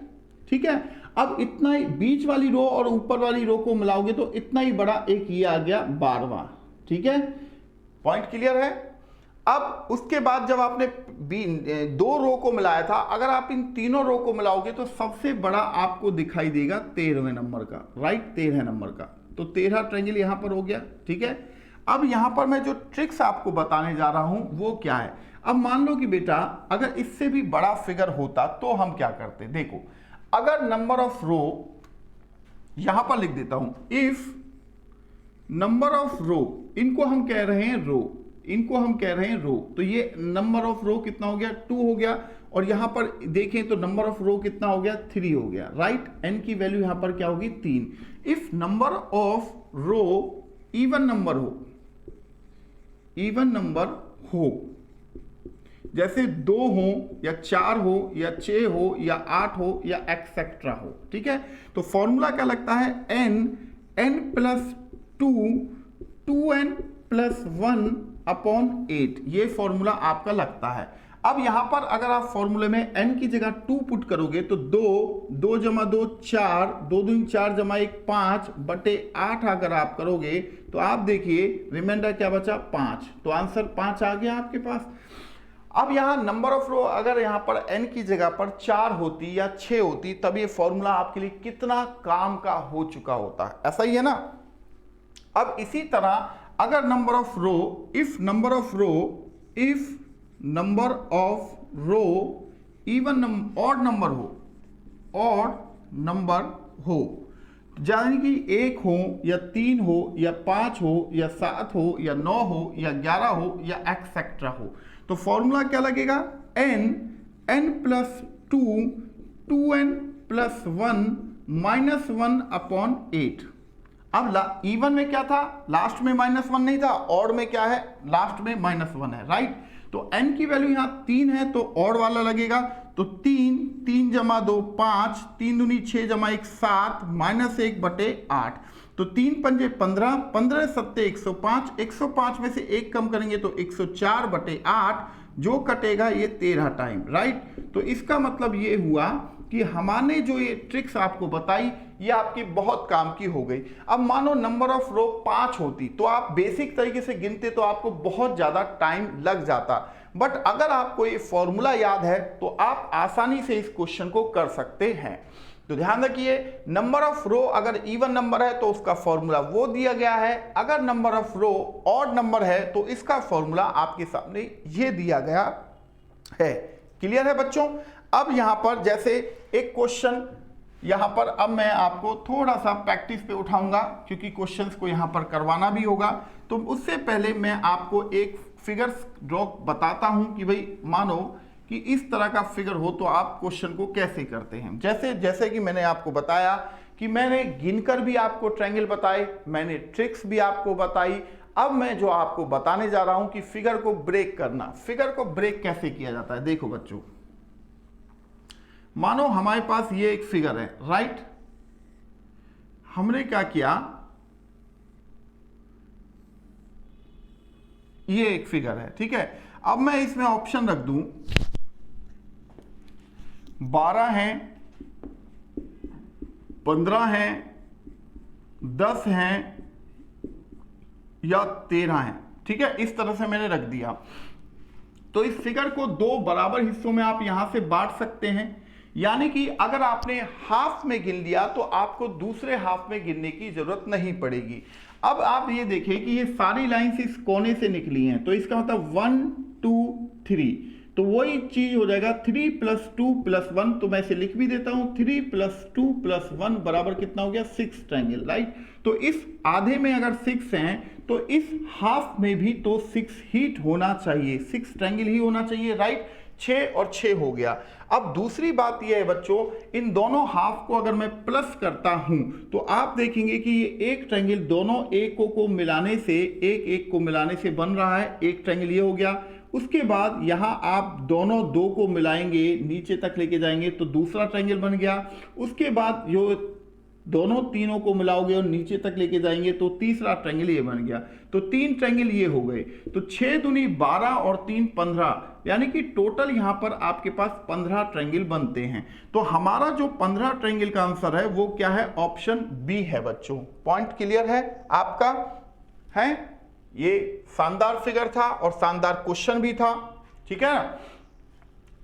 ठीक है, अब इतना ही बीच वाली रो और ऊपर वाली रो को मिलाओगे तो इतना ही बड़ा एक ये आ गया 12वां। ठीक है, पॉइंट क्लियर है। अब उसके बाद जब आपने 2 रो को मिलाया था, अगर आप इन तीनों रो को मिलाओगे तो सबसे बड़ा आपको दिखाई देगा 13वें नंबर का, राइट, 13 नंबर का, तो 13 ट्रायंगल यहां पर हो गया। ठीक है, अब यहां पर मैं जो ट्रिक्स आपको बताने जा रहा हूं वो क्या है। अब मान लो कि बेटा अगर इससे भी बड़ा फिगर होता तो हम क्या करते, देखो अगर नंबर ऑफ रो, यहां पर लिख देता हूं, इफ नंबर ऑफ रो, इनको हम कह रहे हैं रो, इनको हम कह रहे हैं रो, तो ये नंबर ऑफ रो कितना हो गया 2 हो गया, और यहां पर देखें तो नंबर ऑफ रो कितना हो गया 3 हो गया, राइट, n की वैल्यू यहां पर क्या होगी 3। If number of row even number हो, इवन नंबर हो, जैसे 2 हो या 4 हो या 6 हो या 8 हो या एक्सेट्रा हो। ठीक है, तो फॉर्मूला क्या लगता है, n plus 2 2n plus 1 upon 8, ये फॉर्मूला आपका लगता है। अब यहां पर अगर आप फॉर्मूले में n की जगह 2 पुट करोगे तो 2 जमा 2 4, 2 दूनी 4 जमा 1 5 बटे 8 अगर आप करोगे तो आप देखिए रिमाइंडर क्या बचा 5, तो आंसर 5 आ गया आपके पास। अब यहां नंबर ऑफ रो अगर यहां पर n की जगह पर 4 होती या 6 होती, तब ये फॉर्मूला आपके लिए कितना काम का हो चुका होता है, ऐसा ही है ना। अब इसी तरह अगर number of row, if number of row even odd number हो, ऑड नंबर हो, यानी कि 1 हो या 3 हो या 5 हो या 7 हो या 9 हो या 11 हो या एक्सेट्रा हो, तो फॉर्मूला क्या लगेगा, n plus 2 2n plus 1 minus 1 upon 8। अब इवन में क्या था, लास्ट में -1 नहीं था, ऑड में क्या है, लास्ट में -1 है, राइट। तो n की वैल्यू यहां 3 है तो ऑड वाला लगेगा, तो 3 जमा 2 5, 3 दूनी 6 जमा 1 7 माइनस 1 बटे 8, तो 3 पंजे 15, 15 सत्ते 105, 105 में से 1 कम करेंगे तो 104 बटे 8, जो कटेगा ये 13 टाइम, राइट। तो इसका मतलब ये हुआ कि हमारे जो ये ट्रिक्स आपको बताई ये आपकी बहुत काम की हो गई। अब मानो नंबर ऑफ रो 5 होती तो आप बेसिक तरीके से गिनते तो आपको बहुत ज़्यादा टाइम लग जाता, बट अगर आपको ये फॉर्मूला याद है तो आप आसानी से इस क्वेश्चन को कर सकते हैं। तो ध्यान रखिए, नंबर ऑफ रो अगर इवन नंबर है तो उसका फॉर्मूला वो दिया गया है, अगर number of row odd number है तो इसका फॉर्मूला आपके सामने ये दिया गया है। क्लियर है बच्चों? अब यहां पर जैसे एक क्वेश्चन यहां पर अब मैं आपको थोड़ा सा प्रैक्टिस पे उठाऊंगा क्योंकि क्वेश्चंस को यहां पर करवाना भी होगा। तो उससे पहले मैं आपको एक फिगर्स ड्रॉ बताता हूं कि भाई मानो कि इस तरह का फिगर हो तो आप क्वेश्चन को कैसे करते हैं। जैसे कि मैंने आपको बताया कि मैंने गिनकर भी आपको ट्रायंगल बताए, मैंने ट्रिक्स भी आपको बताई। अब मैं जो आपको बताने जा रहा हूं कि फिगर को ब्रेक करना, फिगर को ब्रेक कैसे किया जाता है। देखो बच्चों, मानो हमारे पास ये एक फिगर है, राइट। हमने क्या किया, ये एक फिगर है, ठीक है। अब मैं इसमें ऑप्शन रख दूं 12 है, 15 है, 10 है या 13 है, ठीक है। इस तरह से मैंने रख दिया। तो इस फिगर को दो बराबर हिस्सों में आप यहां से बांट सकते हैं, यानी कि अगर आपने हाफ में गिन लिया तो आपको दूसरे हाफ में गिनने की जरूरत नहीं पड़ेगी। अब आप ये देखें कि ये सारी लाइंस इस कोने से निकली हैं, तो इसका मतलब 1 2 3, तो वही चीज हो जाएगा 3 + 2 + 1। तो मैं इसे लिख भी देता हूं, 3 + 2 + 1 बराबर कितना हो गया, 6 ट्रायंगल, राइट। तो इस आधे में अगर 6 हैं तो इस हाफ में भी तो 6 ही होना चाहिए, 6 ट्रायंगल ही होना चाहिए, राइट। 6 और 6 हो गया। अब दूसरी बात यह है बच्चों, इन दोनों हाफ को अगर मैं प्लस करता हूं तो आप देखेंगे कि ये एक ट्रायंगल दोनों एक को मिलाने से, एक को मिलाने से बन रहा है। एक ट्रायंगल ये हो गया। उसके बाद यहां आप दोनों दो को मिलाएंगे, नीचे तक लेके जाएंगे तो दूसरा ट्रायंगल बन गया। उसके बाद जो दोनों तीनों को मिलाओगे और नीचे तक लेके जाएंगे तो तीसरा ट्रायंगल ये बन गया। तो 3 ट्रायंगल ये हो गए। तो 6 दूनी 12 और 3 15, यानी कि टोटल यहां पर आपके पास 15 ट्रायंगल बनते हैं। तो हमारा जो 15 ट्रायंगल का आंसर है वो क्या है, ऑप्शन बी है बच्चों। पॉइंट क्लियर है आपका? है, ये शानदार फिगर था और शानदार क्वेश्चन भी था, ठीक है ना।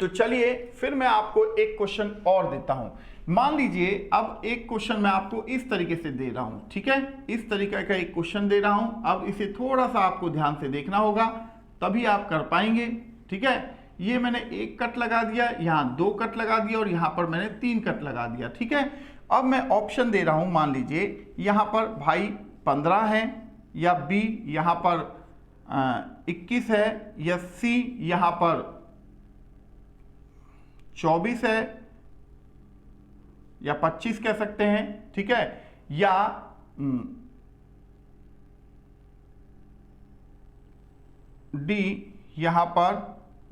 तो चलिए फिर मैं आपको एक क्वेश्चन और देता हूं। मान लीजिए अब एक क्वेश्चन मैं आपको इस तरीके से दे रहा हूं, ठीक है। इस तरीके का एक क्वेश्चन दे रहा हूं। अब इसे थोड़ा सा आपको ध्यान से देखना होगा, तभी आप कर पाएंगे, ठीक है। ये मैंने एक कट लगा दिया, यहां 2 कट लगा दिया और यहां पर मैंने 3 कट लगा दिया, ठीक है। अब मैं ऑप्शन दे रहा हूं, मान लीजिए यहां पर भाई 15 है, या बी यहां पर 21 है, या सी यहां पर 24 है, या 25 कह सकते हैं, ठीक है, या डी यहां पर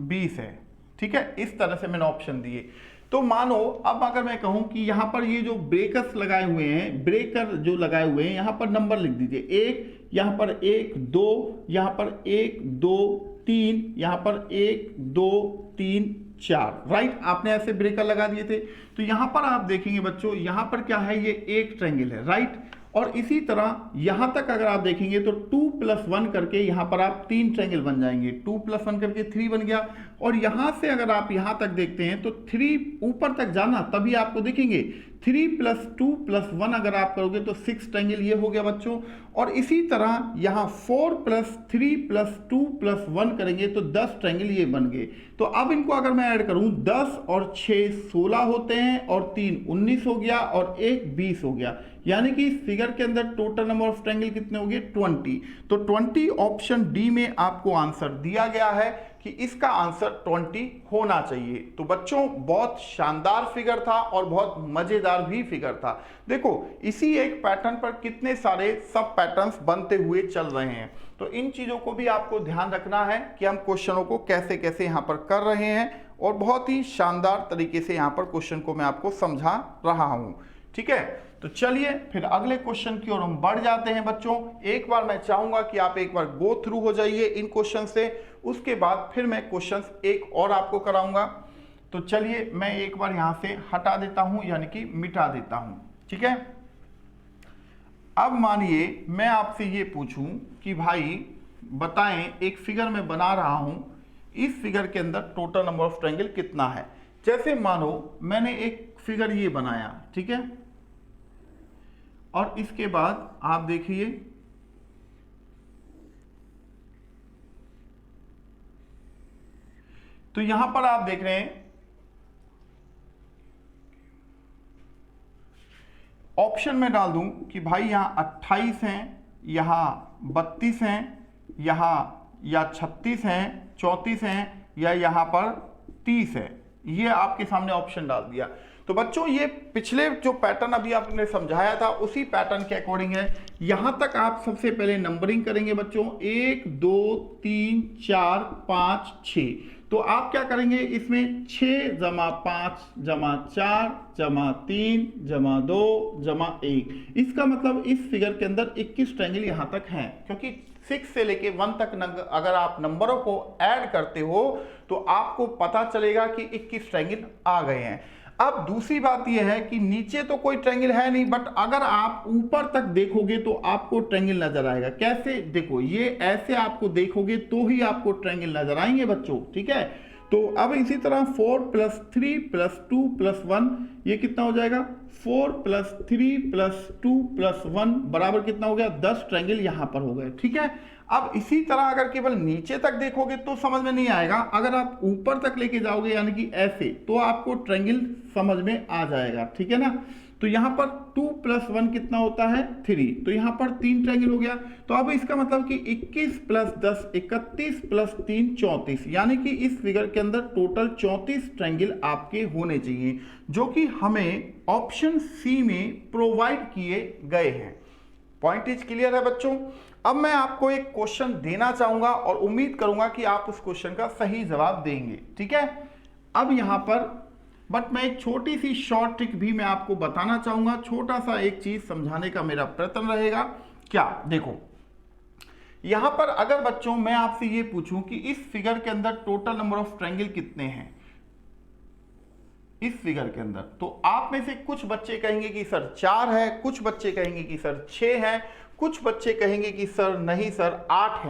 20 है, ठीक है। इस तरह से मैंने ऑप्शन दिए। तो मानो अब अगर मैं कहूं कि यहां पर ये जो ब्रेकर्स लगाए हुए हैं, ब्रेकर जो लगाए हुए हैं, यहां पर नंबर लिख दीजिए। 1 यहां पर 1 2, यहां पर 1 2 3, यहां पर 1 2 3 4, राइट। आपने ऐसे ब्रेकर लगा दिए थे। तो यहां पर आप देखेंगे बच्चों, यहां पर क्या है, ये एक ट्रायंगल है, राइट। और इसी तरह यहां तक अगर आप देखेंगे तो 2 + 1 करके यहां पर आप 3 ट्रायंगल बन जाएंगे। 2 + 1 करके 3 बन गया। और यहां से अगर आप यहां तक देखते हैं तो 3 ऊपर तक जाना तभी आपको दिखेंगे। 3 + 2 + 1 अगर आप करोगे तो 6 ट्रायंगल ये हो गया बच्चों। और इसी तरह यहां 4 + 3 + 2 + 1 करेंगे तो 10 ट्रायंगल ये बन गए। तो अब इनको अगर मैं ऐड करूं, 10 और 6 16 होते हैं, और 3 19 हो गया, और 1 20 हो गया। यानी कि इस फिगर के अंदर टोटल नंबर ऑफ ट्रायंगल कितने हो गए, 20। तो 20 ऑप्शन डी में आपको आंसर दिया गया है कि इसका आंसर 20 होना चाहिए। तो बच्चों बहुत शानदार फिगर था और बहुत मजेदार भी फिगर था। देखो इसी एक पैटर्न पर कितने सारे सब पैटर्न्स बनते हुए चल रहे हैं। तो इन चीजों को भी आपको ध्यान रखना है कि हम क्वेश्चनों को कैसे कैसे यहाँ पर कर रहे हैं, और बहुत ही शानदार तरीके से यहाँ पर क्वेश्चन को मैं आपको समझा रहा हूँ, ठीक है। तो चलिए फिर अगले क्वेश्चन की ओर हम बढ़ जाते हैं बच्चों। एक बार मैं चाहूंगा कि आप एक बार गो थ्रू हो जाइए इन क्वेश्चन से, उसके बाद फिर मैं क्वेश्चन एक और आपको कराऊंगा। तो चलिए मैं एक बार यहां से हटा देता हूं, यानी कि मिटा देता हूं। ठीक है, अब मानिए मैं आपसे ये पूछूं कि भाई बताएं, एक फिगर में बना रहा हूं, इस फिगर के अंदर टोटल नंबर ऑफ ट्रायंगल कितना है। जैसे मानो मैंने एक फिगर ये बनाया, ठीक है, और इसके बाद आप देखिए तो यहां पर आप देख रहे हैं ऑप्शन में डाल दूं कि भाई यहां 28 हैं, यहां 32 हैं, यहां या 36 हैं, 34 हैं, या यहां पर 30 है। ये आपके सामने ऑप्शन डाल दिया। तो बच्चों ये पिछले जो पैटर्न अभी आपने समझाया था उसी पैटर्न के अकॉर्डिंग है। यहां तक आप सबसे पहले नंबरिंग करेंगे बच्चों, 1 2 3 4 5 6। तो आप क्या करेंगे, इसमें 6 जमा 5 जमा 4 जमा 3 जमा 2 जमा 1। इसका मतलब इस फिगर के अंदर 21 ट्रायंगल यहां तक हैं, क्योंकि 6 से लेके 1 तक अगर आप नंबरों को ऐड करते हो तो आपको पता चलेगा कि 21 ट्रायंगल आ गए हैं। अब दूसरी बात यह है कि नीचे तो कोई ट्रायंगल है नहीं, बट अगर आप ऊपर तक देखोगे तो आपको ट्रायंगल नजर आएगा। कैसे, देखो ये ऐसे आपको देखोगे तो ही आपको ट्रायंगल नजर आएंगे बच्चों। ठीक है, तो अब इसी तरह 4 + 3 + 2 + 1 ये कितना हो जाएगा, 4 + 3 + 2 + 1 बराबर कितना हो गया, 10 ट्रायंगल यहां पर हो गए। ठीक है, अब इसी तरह अगर केवल नीचे तक देखोगे तो समझ में नहीं आएगा, अगर आप ऊपर तक लेके जाओगे यानी कि ऐसे, तो आपको ट्रायंगल समझ में आ जाएगा। ठीक है ना, तो यहां पर 2 + 1 कितना होता है, 3, तो यहां पर 3 ट्रायंगल हो गया। तो अब इसका मतलब कि 21 + 10 31 + 3 34, यानी कि इस फिगर के अंदर टोटल 34 ट्रायंगल आपके होने चाहिए, जो कि हमें ऑप्शन सी में प्रोवाइड किए गए हैं। पॉइंट इज क्लियर है बच्चों। अब मैं आपको एक क्वेश्चन देना चाहूंगा और उम्मीद करूंगा कि आप उस क्वेश्चन का सही जवाब देंगे। ठीक है, अब यहां पर बट मैं एक छोटी सी शॉर्ट ट्रिक भी मैं आपको बताना चाहूंगा, छोटा सा एक चीज समझाने का मेरा प्रयत्न रहेगा। क्या, देखो यहां पर अगर बच्चों मैं आपसे ये पूछूं कि इस फिगर के अंदर टोटल नंबर ऑफ ट्रायंगल कितने हैं इस फिगर के अंदर, तो आप में से कुछ बच्चे कहेंगे कि सर 4 है, कुछ बच्चे कहेंगे कि सर 6 है, कुछ बच्चे कहेंगे कि सर नहीं सर 8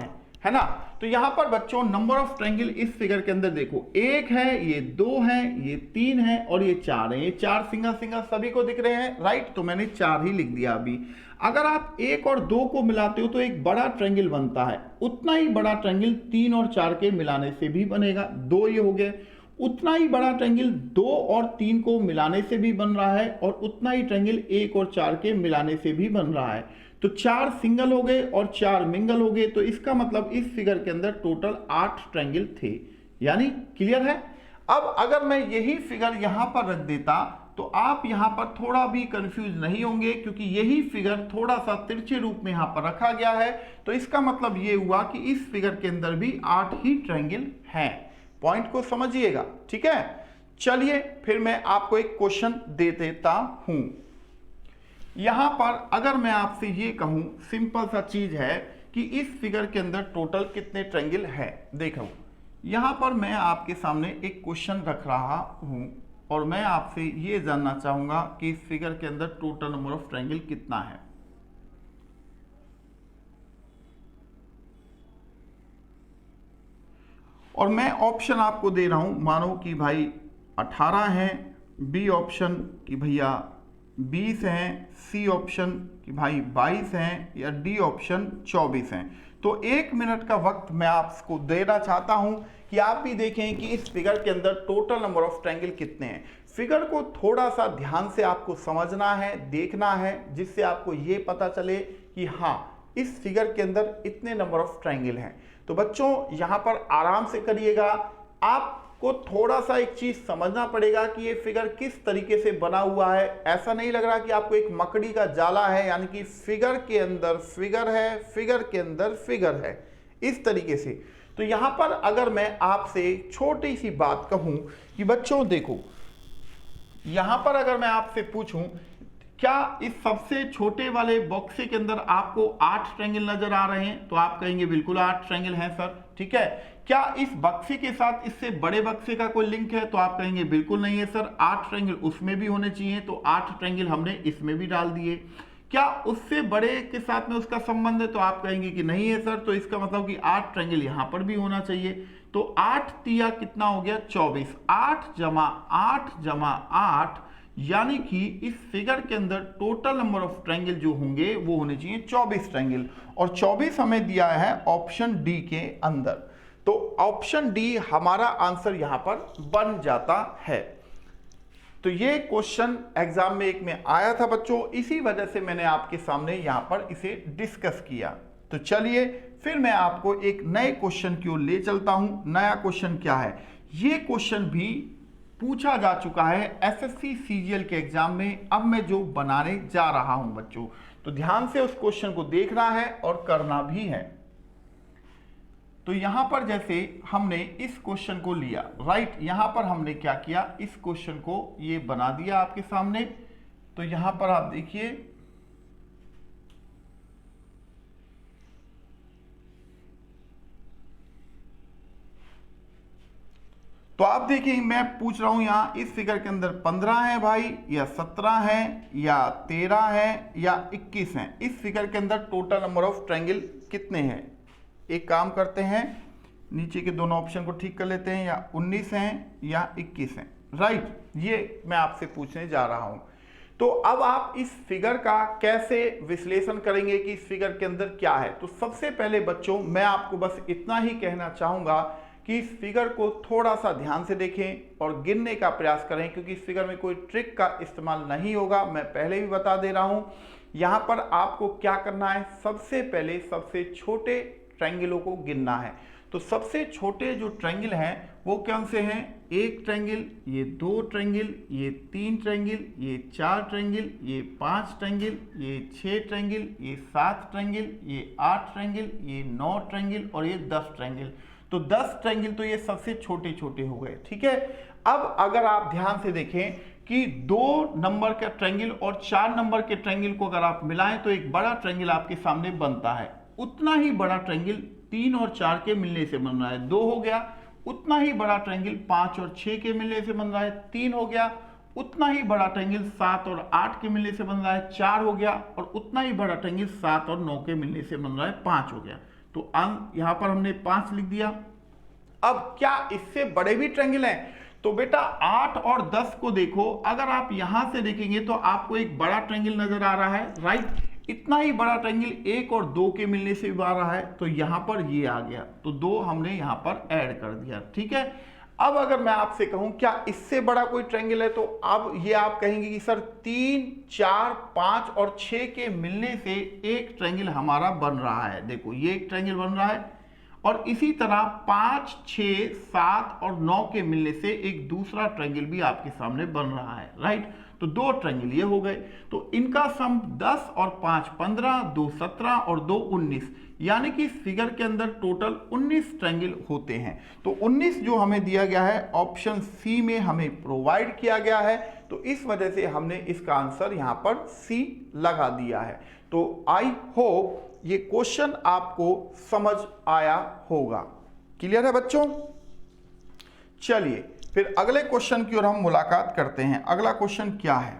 है ना। तो यहां पर बच्चों नंबर ऑफ ट्रायंगल इस फिगर के अंदर देखो, 1 है, ये 2 है, ये 3 है और ये 4 है। ये 4 सिंगल सिंगल सभी को दिख रहे हैं, राइट, तो मैंने 4 ही लिख दिया अभी। अगर आप 1 और 2 को मिलाते हो तो एक बड़ा ट्रायंगल बनता है, उतना ही बड़ा ट्रायंगल 3 और 4 के मिलाने से भी बनेगा। 2 ये हो गए, उतना ही बड़ा ट्रायंगल 2 और 3 को मिलाने से भी बन रहा है और उतना ही ट्रायंगल 1 और 4 के मिलाने से भी बन रहा है। तो 4 सिंगल हो गए और 4 मिंगल हो गए, तो इसका मतलब इस फिगर के अंदर टोटल 8 ट्रायंगल थे। यानी क्लियर है। अब अगर मैं यही फिगर यहां पर रख देता तो आप यहां पर थोड़ा भी कंफ्यूज नहीं होंगे, क्योंकि यही फिगर थोड़ा सा तिरछे रूप में यहां पर रखा गया है। तो इसका मतलब ये हुआ कि इस फिगर के अंदर भी 8 ही ट्रायंगल हैं। पॉइंट को समझिएगा। ठीक है, चलिए फिर मैं आपको एक क्वेश्चन दे देता हूं। यहां पर अगर मैं आपसे ये कहूं, सिंपल सा चीज है कि इस फिगर के अंदर टोटल कितने ट्रायंगल है। देखो यहां पर मैं आपके सामने एक क्वेश्चन रख रहा हूं और मैं आपसे ये जानना चाहूंगा कि इस फिगर के अंदर टोटल नंबर ऑफ ट्रायंगल कितना है। और मैं ऑप्शन आपको दे रहा हूं, मानो कि भाई 18 है, बी ऑप्शन कि भैया 20 हैं, सी ऑप्शन कि भाई 22 हैं, या डी ऑप्शन 24 हैं। तो 1 मिनट का वक्त मैं आपको देना चाहता हूं कि आप भी देखें कि इस फिगर के अंदर टोटल नंबर ऑफ ट्रायंगल कितने हैं। फिगर को थोड़ा सा ध्यान से आपको समझना है, देखना है, जिससे आपको ये पता चले कि हाँ इस फिगर के अंदर इतने नंबर ऑफ ट्रायंगल हैं। तो बच्चों यहां पर आराम से करिएगा। आपको थोड़ा सा एक चीज समझना पड़ेगा कि ये फिगर किस तरीके से बना हुआ है। ऐसा नहीं लग रहा कि आपको एक मकड़ी का जाला है, यानी कि फिगर के अंदर फिगर है, फिगर के अंदर फिगर है, इस तरीके से। तो यहां पर अगर मैं आपसे छोटी सी बात कहूं कि बच्चों देखो, यहां पर अगर मैं आपसे पूछूं क्या इस सबसे छोटे वाले बॉक्स के अंदर आपको 8 ट्रायंगल नजर आ रहे हैं, तो आप कहेंगे बिल्कुल 8 ट्रायंगल हैं सर। ठीक है, क्या इस बक्से के साथ इससे बड़े बक्से का कोई लिंक है? तो आप कहेंगे बिल्कुल नहीं है सर। 8 ट्रायंगल उसमें भी होने चाहिए, तो 8 ट्रायंगल हमने इसमें भी डाल दिए। क्या उससे बड़े के साथ में उसका संबंध है? तो आप कहेंगे कि नहीं है सर। तो इसका मतलब कि 8 ट्रायंगल यहां पर भी होना चाहिए। तो 8 तिया कितना हो गया? 24। 8 जमा 8 यानी कि इस फिगर के अंदर टोटल नंबर ऑफ ट्रायंगल जो होंगे वो होने चाहिए 24 ट्रायंगल, और 24 हमें दिया है ऑप्शन डी के अंदर। तो ऑप्शन डी हमारा आंसर यहां पर बन जाता है। तो ये क्वेश्चन एग्जाम में एक में आया था बच्चों, इसी वजह से मैंने आपके सामने यहां पर इसे डिस्कस किया। तो चलिए फिर मैं आपको एक नए क्वेश्चन की ओर ले चलता हूं। नया क्वेश्चन क्या है? ये क्वेश्चन भी पूछा जा चुका है एसएससी सीजीएल के एग्जाम में। अब मैं जो बनाने जा रहा हूं बच्चों, तो ध्यान से उस क्वेश्चन को देखना है और करना भी है। तो यहां पर जैसे हमने इस क्वेश्चन को लिया, राइट, यहां पर हमने क्या किया, इस क्वेश्चन को ये बना दिया आपके सामने। तो यहां पर आप देखिए, तो आप देखिए मैं पूछ रहा हूं यहां इस फिगर के अंदर 15 है भाई, या 17 है, या 13 है, या 21 है। इस फिगर के अंदर टोटल नंबर ऑफ ट्रायंगल कितने हैं? एक काम करते हैं, नीचे के दोनों ऑप्शन को ठीक कर लेते हैं, या 19 हैं या 21 हैं, राइट। ये मैं आपसे पूछने जा रहा हूं। तो अब आप इस फिगर का कैसे विश्लेषण करेंगे कि इस फिगर के अंदर क्या है? तो सबसे पहले बच्चों मैं आपको बस इतना ही कहना चाहूंगा कि इस फिगर को थोड़ा सा ध्यान से देखें और गिनने का प्रयास करें, क्योंकि इस फिगर में कोई ट्रिक का इस्तेमाल नहीं होगा, मैं पहले भी बता दे रहा हूं। यहां पर आपको क्या करना है, सबसे पहले सबसे छोटे ट्रायंगलों को गिनना है। तो सबसे छोटे जो ट्रायंगल हैं वो कौन से हैं? 1 ट्रायंगल, ये 2 ट्रायंगल, ये 3 ट्रायंगल, ये 4 ट्रायंगल, ये 5 ट्रायंगल, ये 6 ट्रायंगल, ये 7 ट्रायंगल, ये 8 ट्रायंगल, ये 9 ट्रायंगल और ये 10 ट्रायंगल। तो 10 ट्रायंगल तो ये सबसे छोटे छोटे हो गए, ठीक है। अब अगर आप ध्यान से देखें कि 2 नंबर का ट्रायंगल और 4 नंबर के ट्रायंगल को अगर आप मिलाएं तो एक बड़ा ट्रायंगल आपके सामने बनता है। उतना ही बड़ा ट्रायंगल 3 और 4 के मिलने से बन रहा है, 2 हो गया। उतना ही बड़ा ट्रायंगल 5 और 6 के मिलने से बन रहा है, 3 हो गया। उतना ही बड़ा ट्रायंगल 7 और 8 के मिलने से बन रहा है, 4 हो गया। और उतना ही बड़ा ट्रायंगल 7 और 9 के मिलने से बन रहा है, 5 हो गया। तो अंक यहां पर हमने 5 लिख दिया। अब क्या इससे बड़े भी ट्रायंगल हैं? तो बेटा 8 और 10 को देखो, अगर आप यहां से देखेंगे तो आपको एक बड़ा ट्रायंगल नजर आ रहा है, राइट। इतना ही बड़ा ट्रायंगल 1 और 2 के मिलने से भी आ रहा है, तो यहां पर ये आ गया, तो 2 हमने यहां पर ऐड कर दिया, ठीक है। अब अगर मैं आपसे कहूं क्या इससे बड़ा कोई ट्रायंगल है, तो अब ये आप कहेंगे कि सर 3, 4, 5 और 6 के मिलने से एक ट्रायंगल हमारा बन रहा है। देखो ये एक ट्रायंगल बन रहा है, और इसी तरह 5, 6, 7 और 9 के मिलने से एक दूसरा ट्रायंगल भी आपके सामने बन रहा है, राइट। तो 2 ट्रायंगल ये हो गए। तो इनका सम 10 और 5 15, 2 17 और 2 19, यानी कि इस फिगर के अंदर टोटल 19 ट्रायंगल होते हैं। तो 19 जो हमें दिया गया है ऑप्शन सी में हमें प्रोवाइड किया गया है, तो इस वजह से हमने इसका आंसर यहां पर सी लगा दिया है। तो आई होप ये क्वेश्चन आपको समझ आया होगा। क्लियर है बच्चों? चलिए फिर अगले क्वेश्चन की ओर हम मुलाकात करते हैं। अगला क्वेश्चन क्या है?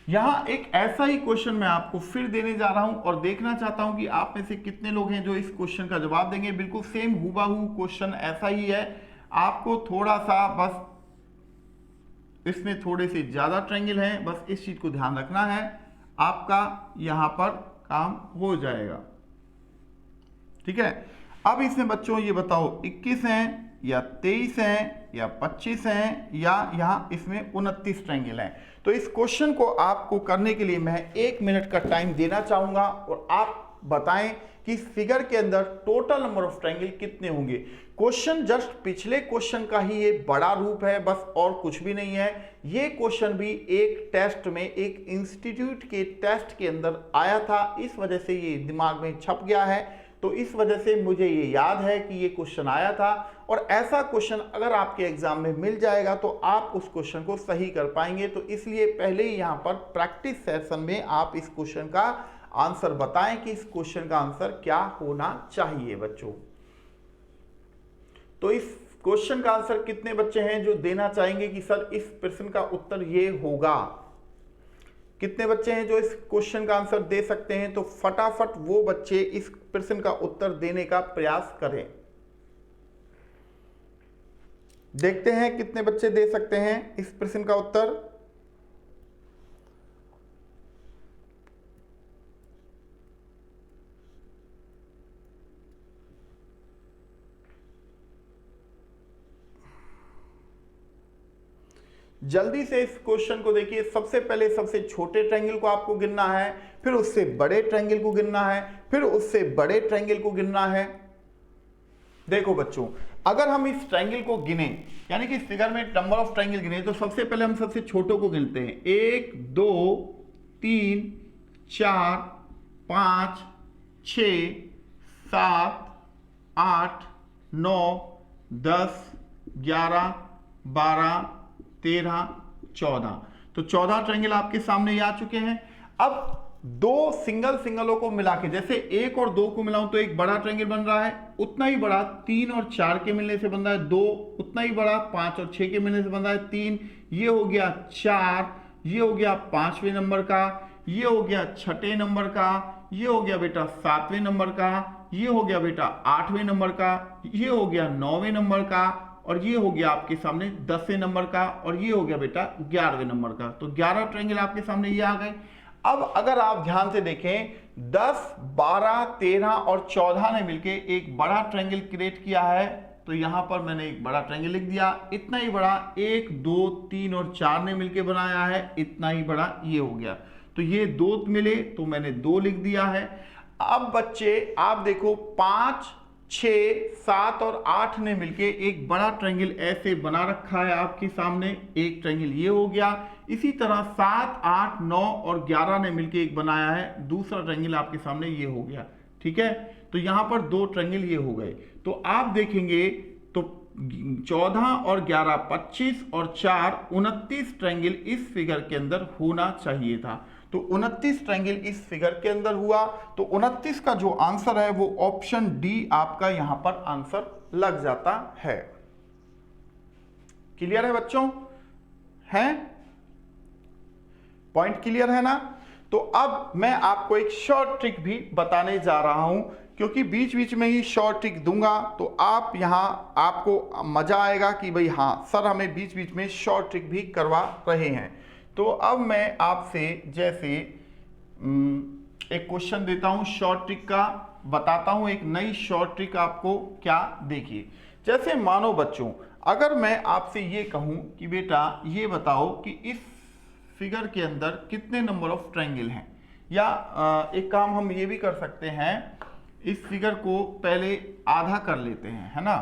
यहां एक ऐसा ही क्वेश्चन मैं आपको फिर देने जा रहा हूं और देखना चाहता हूं कि आप में से कितने लोग हैं जो इस क्वेश्चन का जवाब देंगे। बिल्कुल सेम हुबहू क्वेश्चन ऐसा ही है, आपको थोड़ा सा बस इसमें थोड़े से ज्यादा ट्रायंगल हैं, बस इस चीज को ध्यान रखना है, आपका यहां पर काम हो जाएगा, ठीक है। अब इसमें बच्चों ये बताओ 21 हैं या 23 हैं या 25 हैं, या यहां इसमें 29 ट्रायंगल हैं। तो इस क्वेश्चन को आपको करने के लिए मैं 1 मिनट का टाइम देना चाहूंगा और आप बताएं कि इस फिगर के अंदर टोटल नंबर ऑफ ट्रायंगल कितने होंगे। क्वेश्चन जस्ट पिछले क्वेश्चन का ही ये बड़ा रूप है, बस और कुछ भी नहीं है। ये क्वेश्चन भी एक टेस्ट में, एक इंस्टीट्यूट के टेस्ट के अंदर आया था, इस वजह से ये दिमाग में छप गया है। तो इस वजह से मुझे ये याद है कि ये क्वेश्चन आया था, और ऐसा क्वेश्चन अगर आपके एग्जाम में मिल जाएगा तो आप उस क्वेश्चन को सही कर पाएंगे। तो इसलिए पहले ही यहाँ पर प्रैक्टिस सेशन में आप इस क्वेश्चन का आंसर बताएं कि इस क्वेश्चन का आंसर क्या होना चाहिए बच्चों। तो इस क्वेश्चन का आंसर कितने बच्चे हैं जो देना चाहेंगे कि सर इस प्रश्न का उत्तर ये होगा? कितने बच्चे हैं जो इस क्वेश्चन का आंसर दे सकते हैं? तो फटाफट वो बच्चे इस प्रश्न का उत्तर देने का प्रयास करें। देखते हैं कितने बच्चे दे सकते हैं इस प्रश्न का उत्तर। जल्दी से इस क्वेश्चन को देखिए। सबसे पहले सबसे छोटे ट्रायंगल को आपको गिनना है, फिर उससे बड़े ट्रायंगल को गिनना है, फिर उससे बड़े ट्रायंगल को गिनना है। देखो बच्चों, अगर हम इस ट्रायंगल को गिने, यानी कि इस फिगर में नंबर ऑफ ट्रायंगल गिने, तो सबसे पहले हम सबसे छोटों को गिनते हैं। 1 2 3 4 5 6 7 8 9 10 11 12 13 14। तो 14 ट्रायंगल आपके सामने ये आ चुके हैं। अब दो सिंगलों को मिला के, जैसे 1 और 2 को मिलाऊं तो एक बड़ा ट्रायंगल बन रहा है, उतना ही बड़ा 3 और 4 के मिलने से बन रहा है 2, उतना ही बड़ा 5 और 6 के मिलने से बन रहा है 3, ये हो गया 4, ये हो गया 5वें नंबर का, ये हो गया 6ठे नंबर का, ये हो गया बेटा 7वें नंबर का, ये हो गया बेटा 8वें नंबर का, ये हो गया 9वें नंबर का, और ये हो गया आपके सामने 10वें नंबर का, और ये हो गया बेटा 11वें नंबर का। तो 11 ट्रायंगल आपके सामने ये आ गए। अब अगर आप ध्यान से देखें, 10 12 13 और 14 ने मिलके एक बड़ा ट्रायंगल क्रिएट किया है। तो यहां पर मैंने एक बड़ा ट्रायंगल लिख दिया, इतना ही बड़ा 1 2 3 और 4 ने मिलके बनाया है, इतना ही बड़ा ये हो गया। तो ये 2 मिले तो मैंने 2 लिख दिया है। अब बच्चे आप देखो, 5 6 7 और 8 ने मिलके एक बड़ा ट्रायंगल ऐसे बना रखा है आपके सामने। एक ट्रायंगल ये हो गया। इसी तरह 7 8 9 और 11 ने मिलके एक बनाया है, दूसरा ट्रायंगल आपके सामने ये हो गया। ठीक है, तो यहां पर 2 ट्रायंगल ये हो गए। तो आप देखेंगे तो 14 और 11 25 और 4 29 ट्रायंगल इस फिगर के अंदर होना चाहिए था। तो 29 ट्रायंगल इस फिगर के अंदर हुआ। तो 29 का जो आंसर है वो ऑप्शन डी आपका यहां पर आंसर लग जाता है। क्लियर है बच्चों? है पॉइंट क्लियर है ना? तो अब मैं आपको एक शॉर्ट ट्रिक भी बताने जा रहा हूं, क्योंकि बीच बीच में ही शॉर्ट ट्रिक दूंगा तो आप यहां आपको मजा आएगा कि भाई हाँ सर हमें बीच बीच में शॉर्ट ट्रिक भी करवा रहे हैं। तो अब मैं आपसे जैसे एक क्वेश्चन देता हूं शॉर्ट ट्रिक का, बताता हूं एक नई शॉर्ट ट्रिक आपको। क्या देखिए, जैसे मानो बच्चों, अगर मैं आपसे ये कहूं कि बेटा ये बताओ कि इस फिगर के अंदर कितने नंबर ऑफ ट्रायंगल हैं, या एक काम हम ये भी कर सकते हैं, इस फिगर को पहले आधा कर लेते हैं, है ना।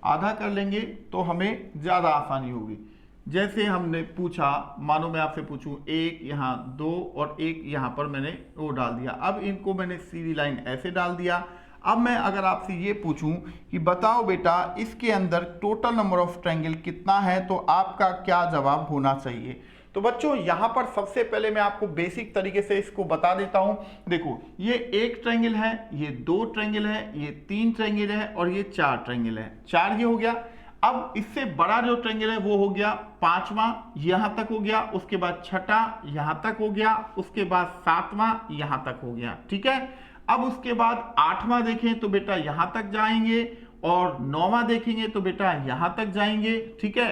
आधा कर लेंगे तो हमें ज्यादा आसानी होगी। जैसे हमने पूछा, मानो मैं आपसे पूछूं 1 यहाँ 2 और 1 यहाँ पर मैंने वो डाल दिया। अब इनको मैंने सीधी लाइन ऐसे डाल दिया। अब मैं अगर आपसे ये पूछूं कि बताओ बेटा इसके अंदर टोटल नंबर ऑफ ट्रायंगल कितना है, तो आपका क्या जवाब होना चाहिए। तो बच्चों यहाँ पर सबसे पहले मैं आपको बेसिक तरीके से इसको बता देता हूँ। देखो, ये 1 ट्रायंगल है, ये 2 ट्रायंगल है, ये 3 ट्रायंगल है और ये 4 ट्रायंगल है। 4 ये हो गया। अब इससे बड़ा जो ट्रायंगल है वो हो गया 5वां, यहां तक हो गया, उसके बाद 6ठा यहां तक हो गया, उसके बाद 7वां यहां तक हो गया। ठीक है, अब उसके बाद 8वां देखें तो बेटा यहां तक जाएंगे, और 9वां देखेंगे तो बेटा यहां तक जाएंगे। ठीक है,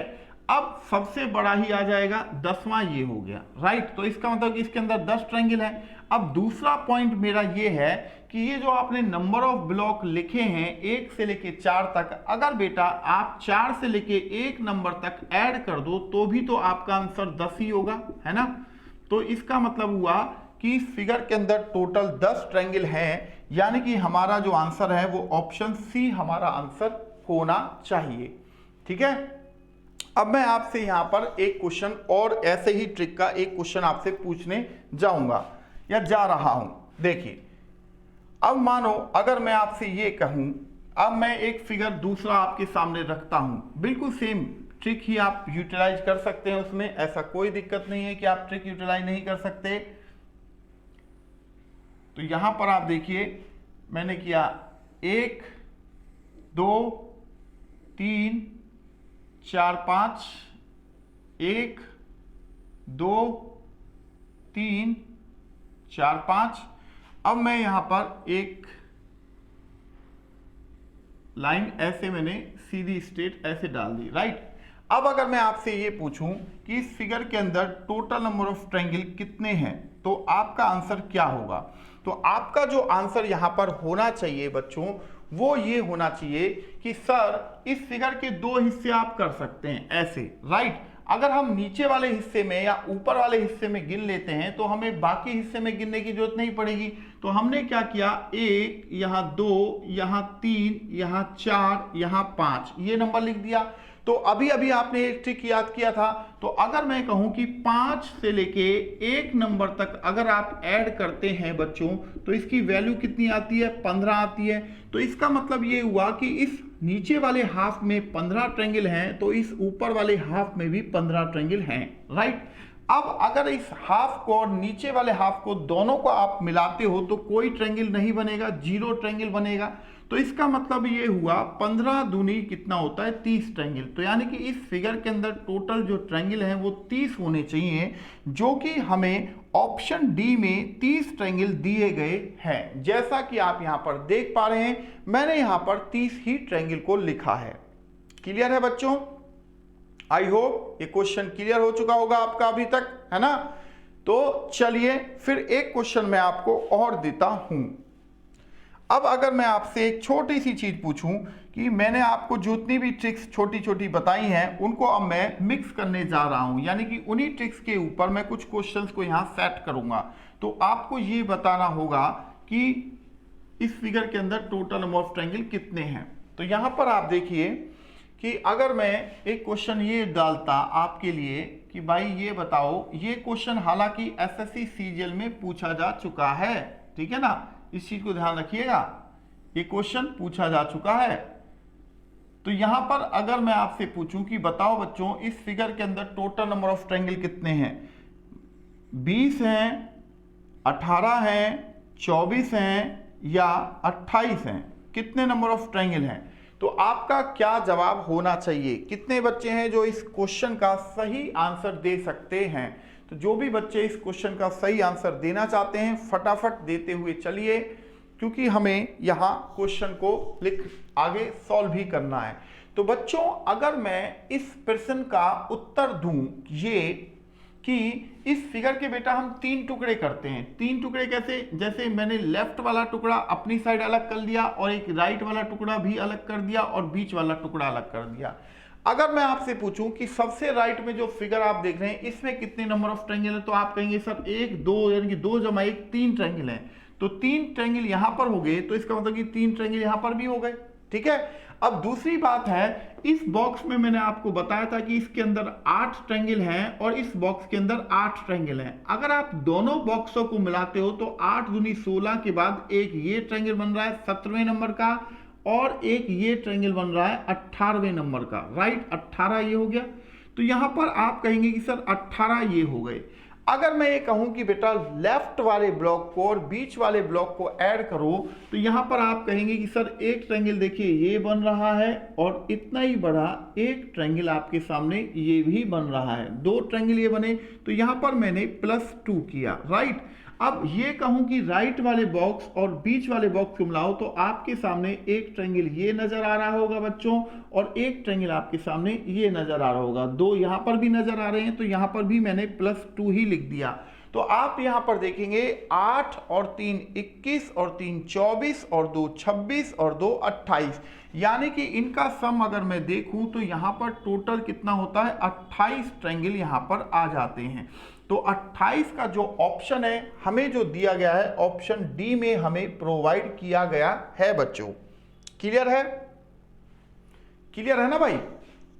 अब सबसे बड़ा ही आ जाएगा 10वां, ये हो गया। राइट, तो इसका मतलब कि इसके अंदर 10 ट्रायंगल है। अब दूसरा पॉइंट मेरा ये है कि ये जो आपने नंबर ऑफ ब्लॉक लिखे हैं 1 से लेके 4 तक, अगर बेटा आप 4 से लेके 1 नंबर तक ऐड कर दो तो भी तो आपका आंसर 10 ही होगा, है ना। तो इसका मतलब हुआ कि इस फिगर के अंदर टोटल 10 ट्रायंगल हैं, यानी कि हमारा जो आंसर है वो ऑप्शन सी हमारा आंसर होना चाहिए। ठीक है, अब मैं आपसे यहां पर एक क्वेश्चन और ऐसे ही ट्रिक का एक क्वेश्चन आपसे पूछने जाऊंगा या जा रहा हूं। देखिए, अब मानो अगर मैं आपसे ये कहूं, अब मैं एक फिगर दूसरा आपके सामने रखता हूं, बिल्कुल सेम ट्रिक ही आप यूटिलाइज कर सकते हैं उसमें, ऐसा कोई दिक्कत नहीं है कि आप ट्रिक यूटिलाइज नहीं कर सकते। तो यहां पर आप देखिए मैंने किया 1 2 3 4 5, 1 2 3 4 5। अब मैं यहां पर एक लाइन ऐसे मैंने सीधी स्ट्रेट ऐसे डाल दी, राइट। अब अगर मैं आपसे ये पूछूं कि इस फिगर के अंदर टोटल नंबर ऑफ ट्रायंगल कितने हैं, तो आपका आंसर क्या होगा? तो आपका जो आंसर यहां पर होना चाहिए बच्चों, वो ये होना चाहिए कि सर इस फिगर के दो हिस्से आप कर सकते हैं ऐसे, राइट। अगर हम नीचे वाले हिस्से में या ऊपर वाले हिस्से में गिन लेते हैं तो हमें बाकी हिस्से में गिनने की जरूरत नहीं पड़ेगी। तो हमने क्या किया, 1 यहां 2 यहां 3 यहां 4 यहां 5 ये नंबर लिख दिया। तो अभी अभी आपने एक ट्रिक याद किया था। तो अगर मैं कहूं कि 5 से लेके 1 नंबर तक अगर आप ऐड करते हैं बच्चों, तो इसकी वैल्यू कितनी आती है, 15 आती है। तो इसका मतलब ये हुआ कि इस नीचे वाले हाफ में 15 ट्रायंगल हैं, तो इस ऊपर वाले हाफ में भी 15 ट्रायंगल हैं, राइट। अब अगर इस हाफ को और नीचे वाले हाफ को दोनों को आप मिलाते हो तो कोई ट्रायंगल नहीं बनेगा, 0 ट्रायंगल बनेगा। तो इसका मतलब ये हुआ 15 दूनी कितना होता है, 30 ट्रायंगल। तो यानी कि इस फिगर के अंदर टोटल जो ट्रायंगल हैं वो 30 होने चाहिए, जो कि हमें ऑप्शन डी में 30 ट्रायंगल दिए गए हैं। जैसा कि आप यहां पर देख पा रहे हैं, मैंने यहां पर 30 ही ट्रायंगल को लिखा है। क्लियर है बच्चों? आई होप ये क्वेश्चन क्लियर हो चुका होगा आपका अभी तक, है ना। तो चलिए फिर एक क्वेश्चन मैं आपको और देता हूं। अब अगर मैं आपसे एक छोटी सी चीज पूछूं कि मैंने आपको जितनी भी ट्रिक्स छोटी छोटी बताई हैं उनको अब मैं मिक्स करने जा रहा हूं, यानी कि उन्हीं ट्रिक्स के ऊपर मैं कुछ क्वेश्चंस को यहां सेट करूंगा। तो आपको ये बताना होगा कि इस फिगर के अंदर टोटल नंबर ऑफ ट्रायंगल कितने हैं। तो यहां पर आप देखिए कि अगर मैं एक क्वेश्चन ये डालता आपके लिए कि भाई ये बताओ, ये क्वेश्चन हालांकि एसएससी सीजीएल में पूछा जा चुका है, ठीक है ना, इस चीज को ध्यान रखिएगा, ये क्वेश्चन पूछा जा चुका है। तो यहां पर अगर मैं आपसे पूछूं कि बताओ बच्चों इस फिगर के अंदर टोटल नंबर ऑफ ट्रायंगल कितने हैं, 20 हैं, 18 हैं, 24 हैं या 28 हैं, कितने नंबर ऑफ ट्रायंगल हैं? तो आपका क्या जवाब होना चाहिए? कितने बच्चे हैं जो इस क्वेश्चन का सही आंसर दे सकते हैं? तो जो भी बच्चे इस क्वेश्चन का सही आंसर देना चाहते हैं फटाफट देते हुए चलिए, क्योंकि हमें यहां क्वेश्चन को आगे सॉल्व भी करना है। तो बच्चों अगर मैं इस प्रश्न का उत्तर दूं ये कि इस फिगर के बेटा हम 3 टुकड़े करते हैं। 3 टुकड़े कैसे? जैसे मैंने लेफ्ट वाला टुकड़ा अपनी साइड अलग कर लिया और एक राइट वाला टुकड़ा भी अलग कर दिया और बीच वाला टुकड़ा अलग कर दिया। अगर मैं आपसे पूछूं कि सबसे राइट में जो फिगर आप देख रहे हैं इसमें कितने नंबर ऑफ ट्रायंगल है, तो आप कहेंगे सर 1 2 यानी कि 2 + 1 3 ट्रायंगल हैं। तो 3 ट्रायंगल यहां पर हो गए, तो इसका मतलब कि 3 ट्रायंगल यहां पर भी हो गए, ठीक है। अब दूसरी बात है, इस बॉक्स में मैंने आपको बताया था कि इसके अंदर 8 ट्रायंगल हैं और इस बॉक्स के अंदर 8 ट्रायंगल हैं। अगर आप दोनों बॉक्सों को मिलाते हो तो 8 दूनी 16 के बाद एक ये ट्रायंगल बन रहा है 17वें नंबर का और एक ये ट्रायंगल बन रहा है 18वें नंबर का, राइट। 18 ये हो गया। तो यहां पर आप कहेंगे कि सर 18 ये हो गए। अगर मैं ये कहूं कि बेटा लेफ्ट वाले ब्लॉक को और बीच वाले ब्लॉक को ऐड करो, तो यहां पर आप कहेंगे कि सर एक ट्रायंगल देखिए ये बन रहा है और इतना ही बड़ा एक ट्रायंगल आपके सामने ये भी बन रहा है, 2 ट्रायंगल ये बने। तो यहां पर मैंने +2 किया, राइट। अब ये कहूं कि राइट वाले बॉक्स और बीच वाले बॉक्स को मिलाओ तो आपके सामने एक ट्रायंगल ये नजर आ रहा होगा बच्चों और एक ट्रायंगल आपके सामने ये नजर आ रहा होगा। 2 यहां पर भी नजर आ रहे हैं, तो यहां पर भी मैंने +2 ही लिख दिया। तो आप यहां पर देखेंगे 8 और 3 21 और 3 24 और 2 26 और 2 28, यानी कि इनका सम अगर मैं देखूं तो यहां पर टोटल कितना होता है, 28 ट्रायंगल यहां पर आ जाते हैं। तो 28 का जो ऑप्शन है हमें जो दिया गया है ऑप्शन डी में हमें प्रोवाइड किया गया है बच्चों। क्लियर है? क्लियर है ना भाई?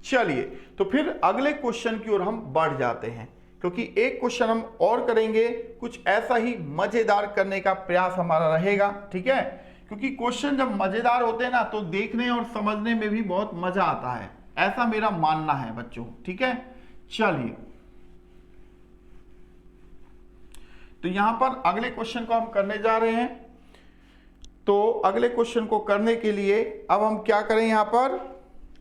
चलिए तो फिर अगले क्वेश्चन की ओर हम बढ़ जाते हैं। क्योंकि एक क्वेश्चन हम और करेंगे, कुछ ऐसा ही मजेदार करने का प्रयास हमारा रहेगा, ठीक है। क्योंकि क्वेश्चन जब मजेदार होते हैं ना तो देखने और समझने में भी बहुत मजा आता है, ऐसा मेरा मानना है बच्चों, ठीक है। चलिए, तो यहां पर अगले क्वेश्चन को हम करने जा रहे हैं। तो अगले क्वेश्चन को करने के लिए अब हम क्या करें, यहां पर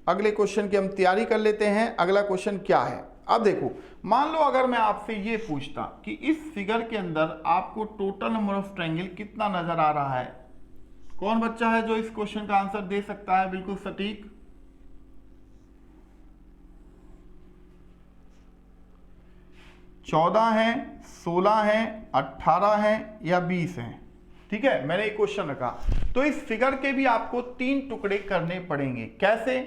अगले क्वेश्चन की हम तैयारी कर लेते हैं। अगला क्वेश्चन क्या है, अब देखो, मान लो अगर मैं आपसे ये पूछता कि इस फिगर के अंदर आपको टोटल नंबर ऑफ ट्रायंगल कितना नजर आ रहा है, कौन बच्चा है जो इस क्वेश्चन का आंसर दे सकता है बिल्कुल सटीक? चौदह है, 16 है, 18 है या 20 है, ठीक है। मैंने एक क्वेश्चन रखा, तो इस फिगर के भी आपको 3 टुकड़े करने पड़ेंगे। कैसे?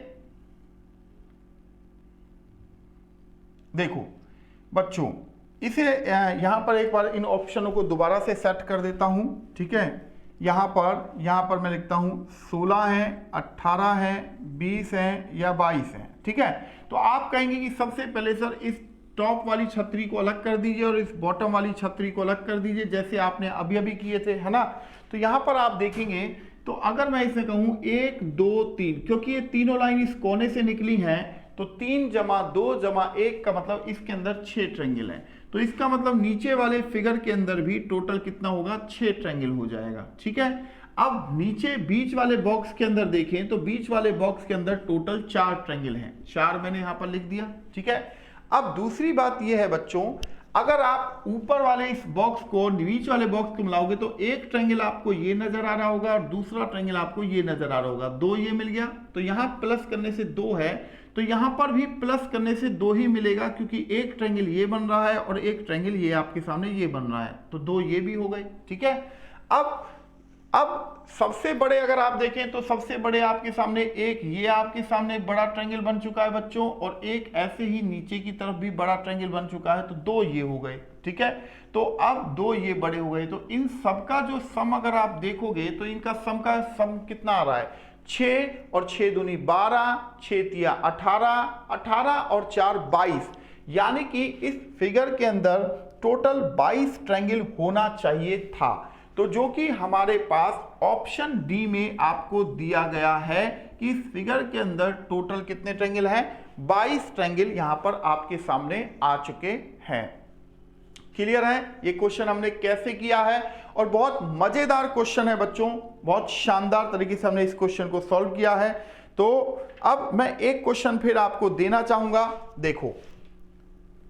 देखो बच्चों, इसे यहां पर एक बार इन ऑप्शनों को दोबारा से सेट कर देता हूं, ठीक है। यहां पर मैं लिखता हूं 16 है, 18 है, 20 है या 22 है, ठीक है। तो आप कहेंगे कि सबसे पहले सर इस टॉप वाली छतरी को अलग कर दीजिए और इस बॉटम वाली छतरी को अलग कर दीजिए, जैसे आपने अभी अभी किए थे, है ना। तो यहां पर आप देखेंगे, तो अगर मैं इसे कहूं 1 2 3, क्योंकि ये तीनों लाइन इस कोने से निकली हैं, तो 3 जमा 2 जमा 1 का मतलब इसके अंदर 6 ट्रायंगल है। तो इसका मतलब नीचे वाले फिगर के अंदर भी टोटल कितना होगा, 6 ट्रायंगल हो जाएगा, ठीक है। अब नीचे बीच वाले बॉक्स के अंदर देखें, तो बीच वाले बॉक्स के अंदर टोटल 4 ट्रायंगल हैं, 4 मैंने यहां पर लिख दिया, ठीक है। अब दूसरी बात यह है बच्चों, अगर आप ऊपर वाले इस बॉक्स को बीच वाले बॉक्स को मिलाओगे तो एक ट्रायंगल आपको ये नजर आ रहा होगा और दूसरा ट्रायंगल आपको ये नजर आ रहा होगा, 2 ये मिल गया। तो यहां प्लस करने से 2 है, तो यहां पर भी प्लस करने से 2 ही मिलेगा, क्योंकि एक ट्रायंगल ये बन रहा है और एक ट्रायंगल ये आपके सामने ये बन रहा है, तो 2 ये भी हो गए, ठीक है। अब सबसे बड़े अगर आप देखें तो सबसे बड़े आपके सामने एक ये आपके सामने बड़ा ट्रायंगल बन चुका है बच्चों, और एक ऐसे ही नीचे की तरफ भी बड़ा ट्रायंगल बन चुका है, तो 2 ये हो गए, ठीक है। तो अब 2 ये बड़े हो गए, तो इन सबका जो सम अगर आप देखोगे तो इनका सम कितना आ रहा है, 6 और 6 दूनी 12, 6 तिया 18, 18 और 4 22, यानी कि इस फिगर के अंदर टोटल 22 ट्रायंगल होना चाहिए था। तो जो कि हमारे पास ऑप्शन डी में आपको दिया गया है कि इस फिगर के अंदर टोटल कितने ट्रायंगल हैं, 22 ट्रायंगल यहां पर आपके सामने आ चुके हैं। क्लियर है ये क्वेश्चन हमने कैसे किया है, और बहुत मजेदार क्वेश्चन है बच्चों, बहुत शानदार तरीके से हमने इस क्वेश्चन को सॉल्व किया है। तो अब मैं एक क्वेश्चन फिर आपको देना चाहूंगा, देखो।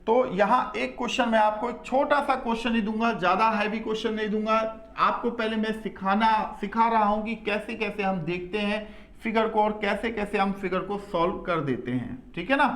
तो यहां एक क्वेश्चन मैं आपको एक छोटा सा क्वेश्चन ही दूंगा, ज्यादा हैवी क्वेश्चन नहीं दूंगा आपको। पहले मैं सिखा रहा हूं कि कैसे कैसे हम देखते हैं फिगर को और कैसे कैसे हम फिगर को सॉल्व कर देते हैं, ठीक है ना।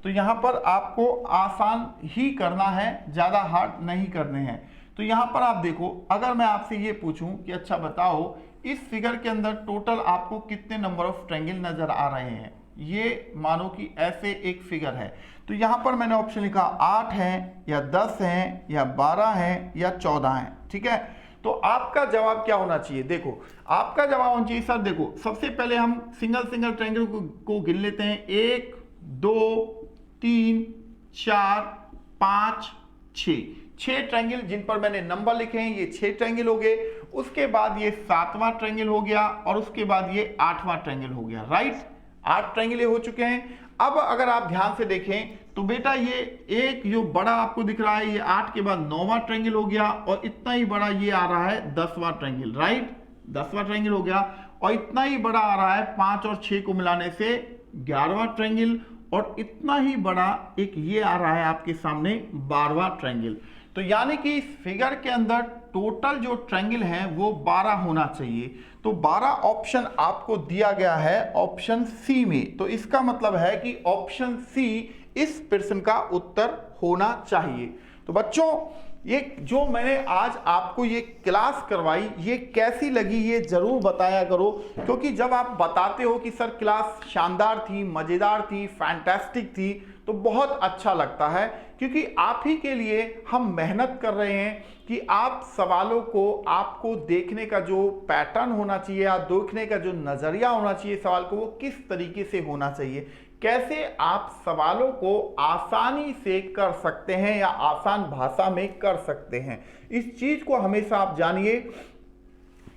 तो यहां पर आपको आसान ही करना है, ज्यादा हार्ड नहीं करने हैं। तो यहां पर आप देखो, अगर मैं आपसे ये पूछूं कि अच्छा बताओ इस फिगर के अंदर टोटल आपको कितने नंबर ऑफ ट्रायंगल नजर आ रहे हैं, ये मानो कि ऐसे एक फिगर है। तो यहां पर मैंने ऑप्शन लिखा 8 है या 10 है या 12 है या 14 है, ठीक है। तो आपका जवाब क्या होना चाहिए, देखो आपका जवाब होना चाहिए सर, देखो सबसे पहले हम सिंगल ट्रायंगल को गिन लेते हैं, 1 2 3 4 5 6 ट्रायंगल जिन पर मैंने नंबर लिखे हैं, ये 6 ट्रायंगल हो गए। उसके बाद ये 7वां ट्रायंगल हो गया और उसके बाद ये 8वां ट्रायंगल हो गया, राइट। 8 ट्रायंगल हो चुके हैं। अब अगर आप ध्यान से देखें तो बेटा ये एक जो बड़ा आपको दिख रहा है, ये 8 के बाद 9वां ट्रायंगल हो गया, और इतना ही बड़ा ये आ रहा है 10वां ट्रायंगल, राइट। 10वां ट्रायंगल हो गया, और इतना ही बड़ा आ रहा है 5 और 6 को मिलाने से 11वां ट्रायंगल, और इतना ही बड़ा एक ये आ रहा है आपके सामने 12वां ट्रायंगल। तो यानी कि इस फिगर के अंदर टोटल जो ट्रायंगल हैं वो 12 होना चाहिए। तो 12 ऑप्शन आपको दिया गया है ऑप्शन सी में, तो इसका मतलब है कि ऑप्शन सी इस प्रश्न का उत्तर होना चाहिए। तो बच्चों ये जो मैंने आज आपको ये क्लास करवाई, ये कैसी लगी ये जरूर बताया करो, क्योंकि जब आप बताते हो कि सर क्लास शानदार थी, मजेदार थी, फैंटास्टिक थी, तो बहुत अच्छा लगता है, क्योंकि आप ही के लिए हम मेहनत कर रहे हैं कि आप सवालों को, आपको देखने का जो पैटर्न होना चाहिए या देखने का जो नजरिया होना चाहिए सवाल को, वो किस तरीके से होना चाहिए, कैसे आप सवालों को आसानी से कर सकते हैं या आसान भाषा में कर सकते हैं। इस चीज को हमेशा आप जानिए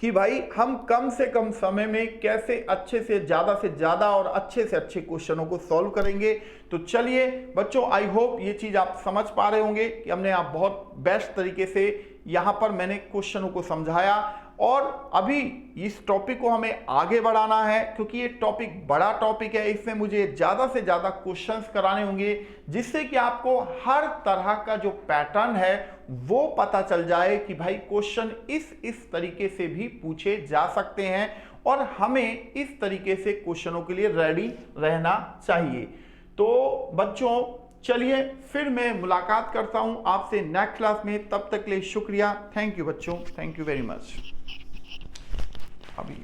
कि भाई हम कम से कम समय में कैसे अच्छे से ज़्यादा और अच्छे से अच्छे क्वेश्चनों को सॉल्व करेंगे। तो चलिए बच्चों, आई होप ये चीज़ आप समझ पा रहे होंगे कि हमने आप बहुत बेस्ट तरीके से यहाँ पर मैंने क्वेश्चनों को समझाया, और अभी इस टॉपिक को हमें आगे बढ़ाना है क्योंकि ये टॉपिक बड़ा टॉपिक है। इसमें मुझे ज़्यादा से ज़्यादा क्वेश्चंस कराने होंगे जिससे कि आपको हर तरह का जो पैटर्न है वो पता चल जाए कि भाई क्वेश्चन इस तरीके से भी पूछे जा सकते हैं और हमें इस तरीके से क्वेश्चनों के लिए रेडी रहना चाहिए। तो बच्चों चलिए फिर मैं मुलाकात करता हूं आपसे नेक्स्ट क्लास में। तब तक के लिए शुक्रिया। थैंक यू बच्चों, थैंक यू वेरी मच। अभी